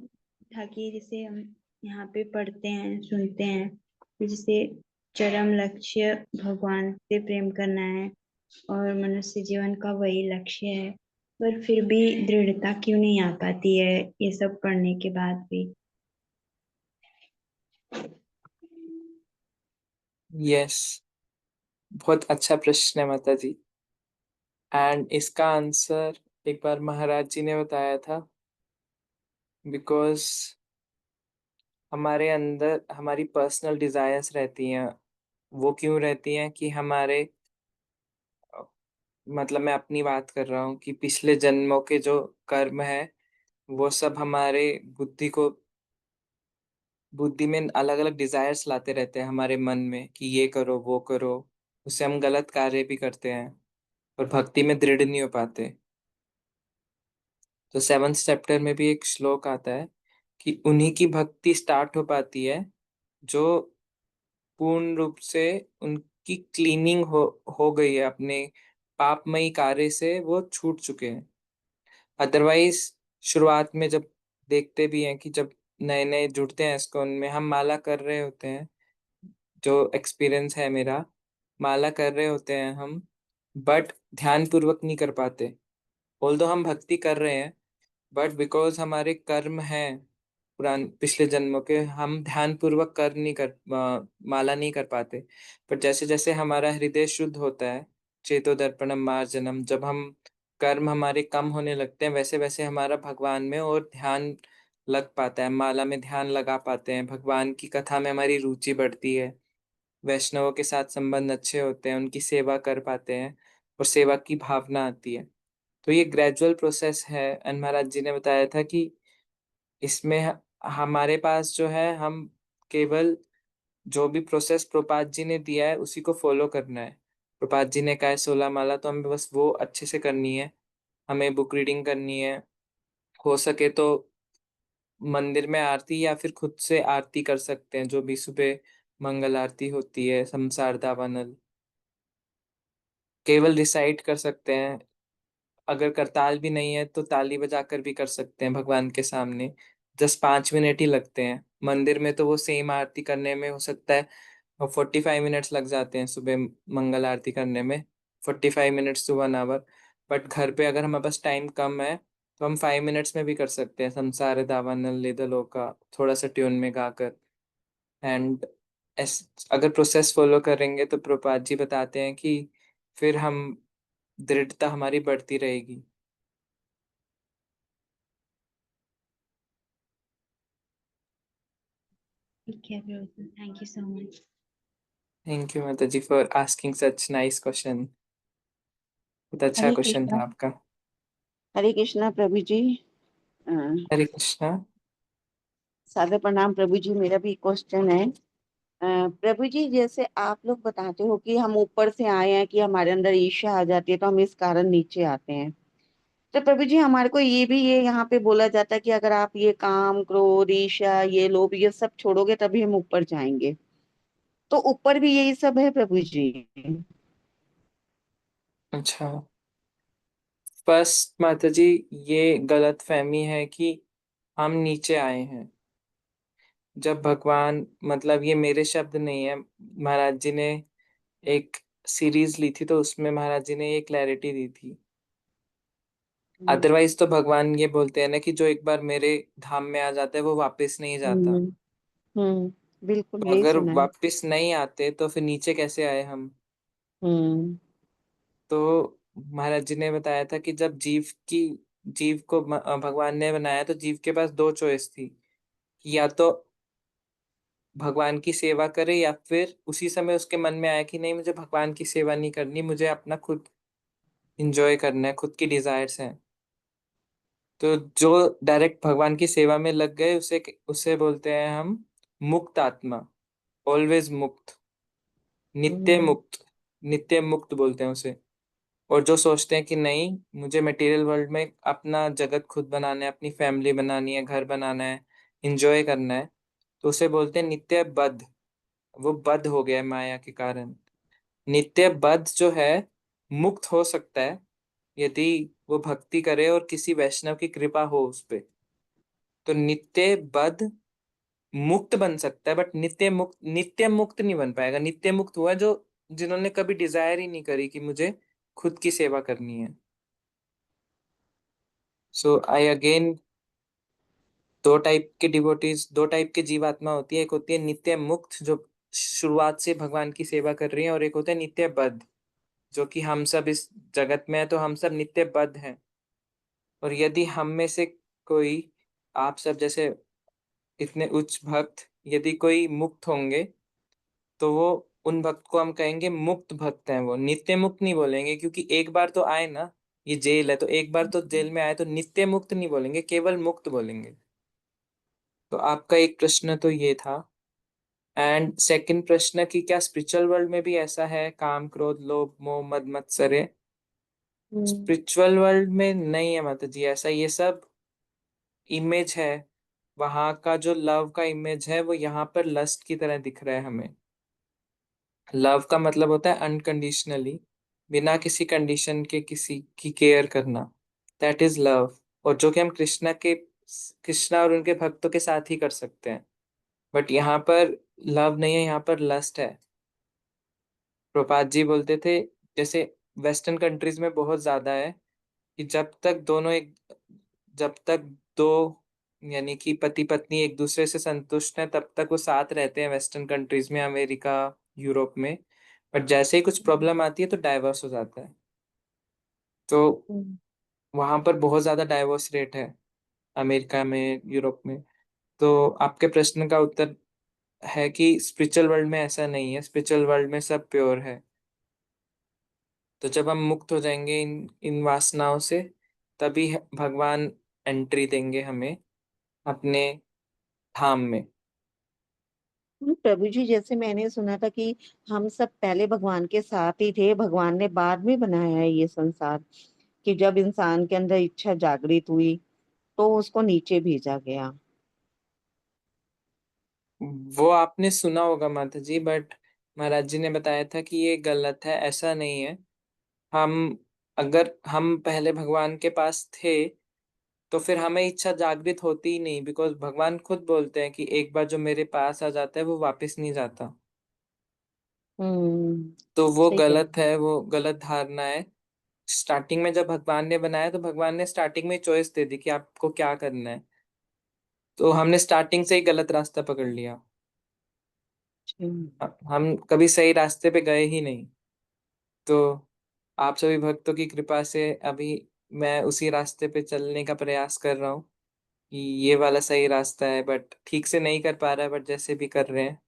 था कि जैसे हम यहाँ पे पढ़ते हैं सुनते हैं कि जैसे चरम लक्ष्य भगवान से प्रेम करना है और मनुष्य जीवन का वही लक्ष्य है, पर फिर भी दृढ़ता क्यों नहीं आ पाती है ये सब पढ़ने के बाद भी। यस, बहुत अच्छा प्रश्न है माता जी। एंड इसका आंसर एक बार महाराज जी ने बताया था, बिकॉज हमारे अंदर हमारी पर्सनल डिजायर्स रहती हैं। वो क्यों रहती हैं कि हमारे, मतलब मैं अपनी बात कर रहा हूँ कि पिछले जन्मों के जो कर्म है वो सब हमारे बुद्धि में अलग अलग डिजायर्स लाते रहते हैं हमारे मन में कि ये करो वो करो। उससे हम गलत कार्य भी करते हैं और भक्ति में दृढ़ नहीं हो पाते। तो 7th चैप्टर में भी एक श्लोक आता है कि उन्हीं की भक्ति स्टार्ट हो पाती है जो पूर्ण रूप से उनकी क्लीनिंग हो गई है, अपने पापमयी कार्य से वो छूट चुके हैं। अदरवाइज शुरुआत में जब देखते भी हैं कि जब नए नए जुड़ते हैं इसको, उनमें हम माला कर रहे होते हैं, जो एक्सपीरियंस है मेरा, माला कर रहे होते हैं हम, बट ध्यान पूर्वक नहीं कर पाते। ऑल्दो हम भक्ति कर रहे हैं, बट बिकॉज हमारे कर्म हैं पुरान पिछले जन्मों के, हम ध्यान पूर्वक माला नहीं कर पाते। पर जैसे जैसे हमारा हृदय शुद्ध होता है, चेतो दर्पणम मार्जनम, जब हम कर्म हमारे कम होने लगते हैं वैसे वैसे हमारा भगवान में और ध्यान लग पाता है, माला में ध्यान लगा पाते हैं, भगवान की कथा में हमारी रुचि बढ़ती है, वैष्णवों के साथ संबंध अच्छे होते हैं, उनकी सेवा कर पाते हैं और सेवा की भावना आती है। तो ये ग्रेजुअल प्रोसेस है। एंड महाराज जी ने बताया था कि इसमें हमारे पास जो है, हम केवल जो भी प्रोसेस प्रपात जी ने दिया है उसी को फॉलो करना है। प्रपात जी ने कहा है 16 माला, तो हमें बस वो अच्छे से करनी है। हमें बुक रीडिंग करनी है, हो सके तो मंदिर में आरती या फिर खुद से आरती कर सकते हैं, जो भी सुबह मंगल आरती होती है संसार दावानल, केवल रिसाइट कर सकते हैं। अगर करताल भी नहीं है तो ताली बजाकर भी कर सकते हैं भगवान के सामने। 10-5 मिनट ही लगते हैं। मंदिर में तो वो सेम आरती करने में हो सकता है 45 मिनट्स लग जाते हैं, सुबह मंगल आरती करने में 45 मिनट्स टू 1 आवर। बट घर पे अगर हमारे पास टाइम कम है तो हम 5 मिनट्स में भी कर सकते हैं संसार दावानल लेदलो का, थोड़ा सा ट्यून में गाकर। एंड अगर प्रोसेस फॉलो करेंगे तो प्रभुपाद जी बताते हैं कि फिर हम दृढ़ता हमारी बढ़ती रहेगी। ठीक है प्रभु जी, thank you so much. Thank you माता जी for asking such nice question. बहुत अच्छा हरे क्वेश्चन कृष्णा। था आपका। हरे कृष्णा प्रभु जी। अ, हरे कृष्णा। सादर प्रणाम प्रभु जी। मेरा भी क्वेश्चन है। प्रभु जी, जैसे आप लोग बताते हो कि हम ऊपर से आए हैं, कि हमारे अंदर ईर्ष्या आ जाती है तो हम इस कारण नीचे आते हैं। तो प्रभु जी, हमारे को ये यहाँ पे बोला जाता है कि अगर आप ये काम क्रोध ईर्ष्या ये लोभ ये सब छोड़ोगे तभी हम ऊपर जाएंगे। तो ऊपर भी यही सब है प्रभु जी? अच्छा, फर्स्ट माता जी, ये गलत फहमी है कि हम नीचे आए हैं। जब भगवान, मतलब ये मेरे शब्द नहीं है, महाराज जी ने एक सीरीज ली थी तो उसमें महाराज जी ने ये क्लैरिटी दी थी। हम्म। अदरवाइज तो भगवान ये बोलते हैं ना कि जो एक बार मेरे धाम में आ जाता है वो वापस नहीं जाता। हम्म। बिल्कुल तो यही अगर सुना है। वापस नहीं आते तो फिर नीचे कैसे आए हम? हम्म। तो महाराज जी ने बताया था कि जब जीव को भगवान ने बनाया तो जीव के पास दो चॉइस थी कि या तो भगवान की सेवा करे, या फिर उसी समय उसके मन में आया कि नहीं, मुझे भगवान की सेवा नहीं करनी, मुझे अपना खुद इंजॉय करना है, खुद की डिजायर्स हैं। तो जो डायरेक्ट भगवान की सेवा में लग गए उसे उसे बोलते हैं हम मुक्त आत्मा, ऑलवेज मुक्त, नित्य हम्म। मुक्त। नित्य मुक्त बोलते हैं उसे। और जो सोचते हैं कि नहीं, मुझे मटेरियल वर्ल्ड में अपना जगत खुद बनाना है, अपनी फैमिली बनानी है, घर बनाना है, इंजॉय करना है, तो उसे बोलते हैं नित्य बद्ध। वो बद्ध हो गया है माया के कारण। नित्य बद्ध जो है मुक्त हो सकता है यदि वो भक्ति करे और किसी वैष्णव की कृपा हो उस पे। तो नित्य बद्ध मुक्त बन सकता है, बट नित्य मुक्त नहीं बन पाएगा। नित्य मुक्त हुआ जो जिन्होंने कभी डिजायर ही नहीं करी कि मुझे खुद की सेवा करनी है। सो आई अगेन, दो टाइप के जीवात्मा होती है। एक होती है नित्य मुक्त जो शुरुआत से भगवान की सेवा कर रही है, और एक होता है नित्य बद्ध जो कि हम सब इस जगत में है, तो हम सब नित्य बद्ध हैं। और यदि हम में से कोई, आप सब जैसे इतने उच्च भक्त, यदि कोई मुक्त होंगे तो वो, उन भक्त को हम कहेंगे मुक्त भक्त हैं। वो नित्य मुक्त नहीं बोलेंगे, क्योंकि एक बार तो आए ना, ये जेल है तो एक बार तो जेल में आए, तो नित्य मुक्त नहीं बोलेंगे, केवल मुक्त बोलेंगे। तो आपका एक प्रश्न तो ये था। एंड सेकंड प्रश्न कि क्या स्पिरिचुअल वर्ल्ड में भी ऐसा है, काम क्रोध लोभ मोह मद मत्सर्य? हम्म। स्पिरिचुअल वर्ल्ड में नहीं है माता जी ऐसा। ये सब इमेज है। वहां का जो लव का इमेज है वो यहाँ पर लस्ट की तरह दिख रहा है हमें। लव का मतलब होता है अनकंडीशनली, बिना किसी कंडीशन के किसी की केयर करना। That is love. और जो कि हम कृष्णा और उनके भक्तों के साथ ही कर सकते हैं। बट यहाँ पर लव नहीं है, यहाँ पर लस्ट है। प्रभुपाद जी बोलते थे, जैसे वेस्टर्न कंट्रीज में बहुत ज्यादा है कि जब तक दो, यानी कि पति पत्नी एक दूसरे से संतुष्ट हैं तब तक वो साथ रहते हैं, वेस्टर्न कंट्रीज में, अमेरिका, यूरोप में। बट जैसे ही कुछ प्रॉब्लम आती है तो डाइवोर्स हो जाता है। तो हम्म। वहां पर बहुत ज्यादा डाइवोर्स रेट है, अमेरिका में, यूरोप में। तो आपके प्रश्न का उत्तर है कि स्पिरिचुअल वर्ल्ड में ऐसा नहीं है। स्पिरिचुअल वर्ल्ड में सब प्योर है। तो जब हम मुक्त हो जाएंगे इन इन वासनाओं से, तभी भगवान एंट्री देंगे हमें अपने धाम में। प्रभु जी, जैसे मैंने सुना था कि हम सब पहले भगवान के साथ ही थे, भगवान ने बाद में बनाया है ये संसार। कि जब इंसान के अंदर इच्छा जागृत हुई तो उसको नीचे भेजा गया। वो आपने सुना होगा माता जी, बट महाराज जी ने बताया था कि ये गलत है, ऐसा नहीं है। हम अगर हम पहले भगवान के पास थे तो फिर हमें इच्छा जागृत होती ही नहीं, बिकॉज भगवान खुद बोलते हैं कि एक बार जो मेरे पास आ जाता है वो वापस नहीं जाता। हम्म। तो वो सही कह गलत है, वो गलत धारणा है। स्टार्टिंग में जब भगवान ने बनाया तो भगवान ने स्टार्टिंग में चॉइस दे दी कि आपको क्या करना है। तो हमने स्टार्टिंग से ही गलत रास्ता पकड़ लिया। रहे हैं। हम कभी सही रास्ते पे गए ही नहीं। तो आप सभी भक्तों की कृपा से अभी मैं उसी रास्ते पे चलने का प्रयास कर रहा हूँ। ये वाला सही रास्ता है, बट ठीक से नहीं कर पा रहा है, बट जैसे भी कर रहे हैं।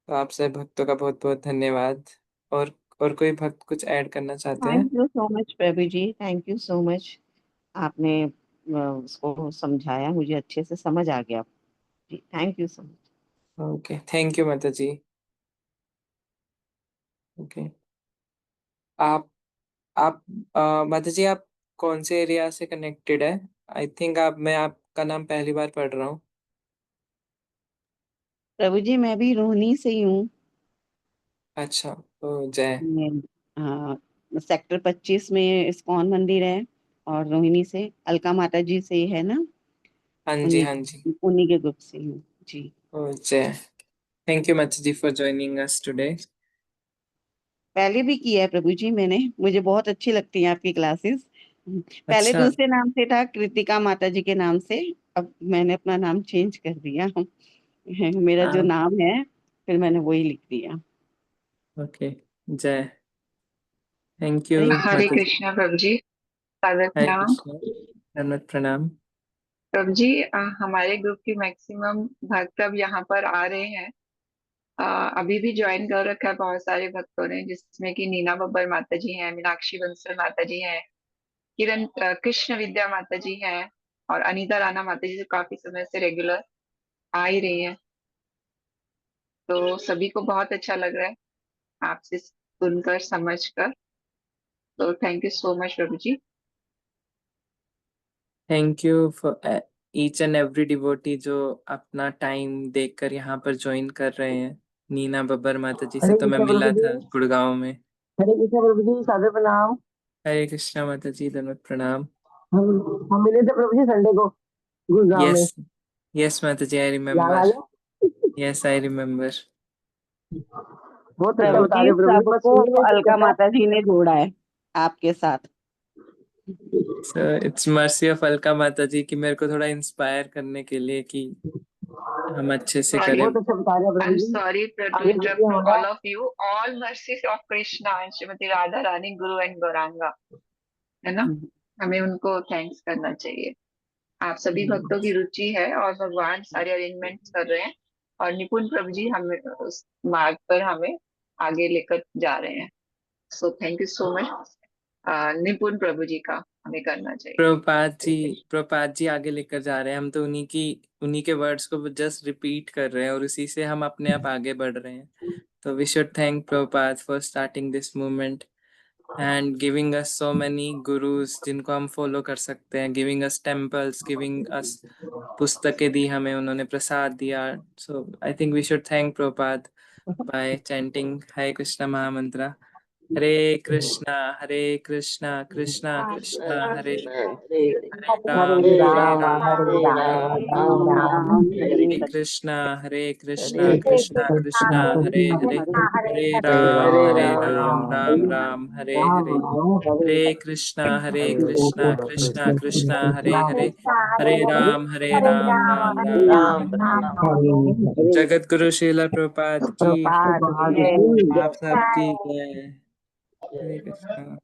तो आप सब भक्तों का बहुत बहुत धन्यवाद। और और कोई भक्त कुछ ऐड करना चाहते हैं? Thank you so much Prabhu ji, thank you so much. आपने उसको समझाया, मुझे अच्छे से समझ आ गया जी, thank you so much. Okay, thank you माता जी। ओके, आप आप माता जी, आप कौन से एरिया से कनेक्टेड है? आई थिंक मैं आपका नाम पहली बार पढ़ रहा हूँ। प्रभु जी मैं भी रोहिणी से ही हूँ। अच्छा, तो जय। सेक्टर 25 में इस्कॉन मंदिर है, और रोहिणी से अलका माता जी से ही है ना, हाँ जी, उन्हीं हाँ जी। उन्हीं के ग्रुप से हूँ जी। ओ जय। थैंक यू माता जी फॉर ज्वाइनिंग अस टुडे। पहले भी किया है प्रभु जी मैंने, मुझे बहुत अच्छी लगती है आपकी क्लासेस। पहले अच्छा, दूसरे नाम से था, कृतिका माता जी के नाम से। अब मैंने अपना नाम चेंज कर दिया मेरा जो नाम है फिर मैंने वही लिख दिया। ओके, जय। थैंक यू हरे हरे माता जी। कृष्णा प्रभु जी, सादर हरे प्रणाम। कृष्ण, धन्यवाद, प्रणाम। प्रभु जी, हमारे ग्रुप की मैक्सिमम भक्त अब यहाँ पर आ रहे हैं। अभी भी ज्वाइन कर रखा है बहुत सारे भक्तों ने, जिसमें कि नीना बब्बर माता जी हैं, मीनाक्षी बंसल माता जी हैं, किरण कृष्ण विद्या माता जी हैं, और अनीता राणा माता जी जो काफी समय से रेगुलर आ ही रही हैं। तो सभी को बहुत अच्छा लग रहा है आपसे सुनकर समझकर। तो thank you so much Prabhu ji. Thank you for each and every devotee जो अपना टाइम देखकर यहाँ पर ज्वाइन कर रहे हैं। नीना बब्बर माता जी से हरे तो मैं कृष्णा मिला प्रभु जी। था गुड़गांव में। हरे कृष्णा प्रभु जी, सादर प्रणाम। हरे कृष्णा माता जी, धन्यवाद, प्रणाम। हम मिले थे प्रभु जी संडे को गुड़गांव में। यस, यस माता जी, आई याद आ रिमेम्बर। गया? Yes, I remember. बहुत अच्छा प्रभु बता जी रहे हो प्रभु जी, बस सबको सुनने में ही अलका कहता है। माता जी ने जोड़ा है आपके साथ। So it's mercy of Alka माता जी कि मेरे को थोड़ा इंस्पायर करने के लिए कि हम अच्छे से सॉरी, करें। बहुत अच्छा बता रहे हो आई प्रभु एम जी। सॉरी to आगे interrupt बढ़िए होगा। all of you. All mercies of Krishna and Shrimati Radha Rani, Guru and Gauranga, है ना? हमें उनको थैंक्स करना चाहिए। आप सभी भक्तों की रुचि है और भगवान सारे अरेंजमेंट्स कर रहे हैं, और निपुण प्रभु जी हमें उस मार्ग पर हमें आगे लेकर जा रहे हैं। So thank you so much. निपुण प्रभु जी का हमें करना चाहिए। प्रभुपाद जी आगे लेकर जा रहे हैं, हम तो उन्हीं के वर्ड्स को जस्ट रिपीट कर रहे हैं और उसी से हम अपने आप आगे बढ़ रहे हैं। तो we should thank Prabhupada for starting this movement and giving us so many gurus जिनको हम फॉलो कर सकते हैं, giving us temples, giving us पुस्तकें दी हमें, उन्होंने प्रसाद दिया। So I think we should thank Prabhupada by chanting Hare Krishna महामंत्र। हरे कृष्णा कृष्णा कृष्णा हरे हरे हरे राम राम हरे हरे राम राम राम राम हरे हरे हरे कृष्णा कृष्णा कृष्णा हरे हरे, हरे हरे राम राम राम हरे हरे, हरे कृष्णा कृष्णा कृष्णा हरे राम राम राम हरे हरे। हरे जगत गुरु श्रील प्रभुपाद की, प्रभुपाद प्रभात जय। की आप सबकी जय। हरे कृष्णा।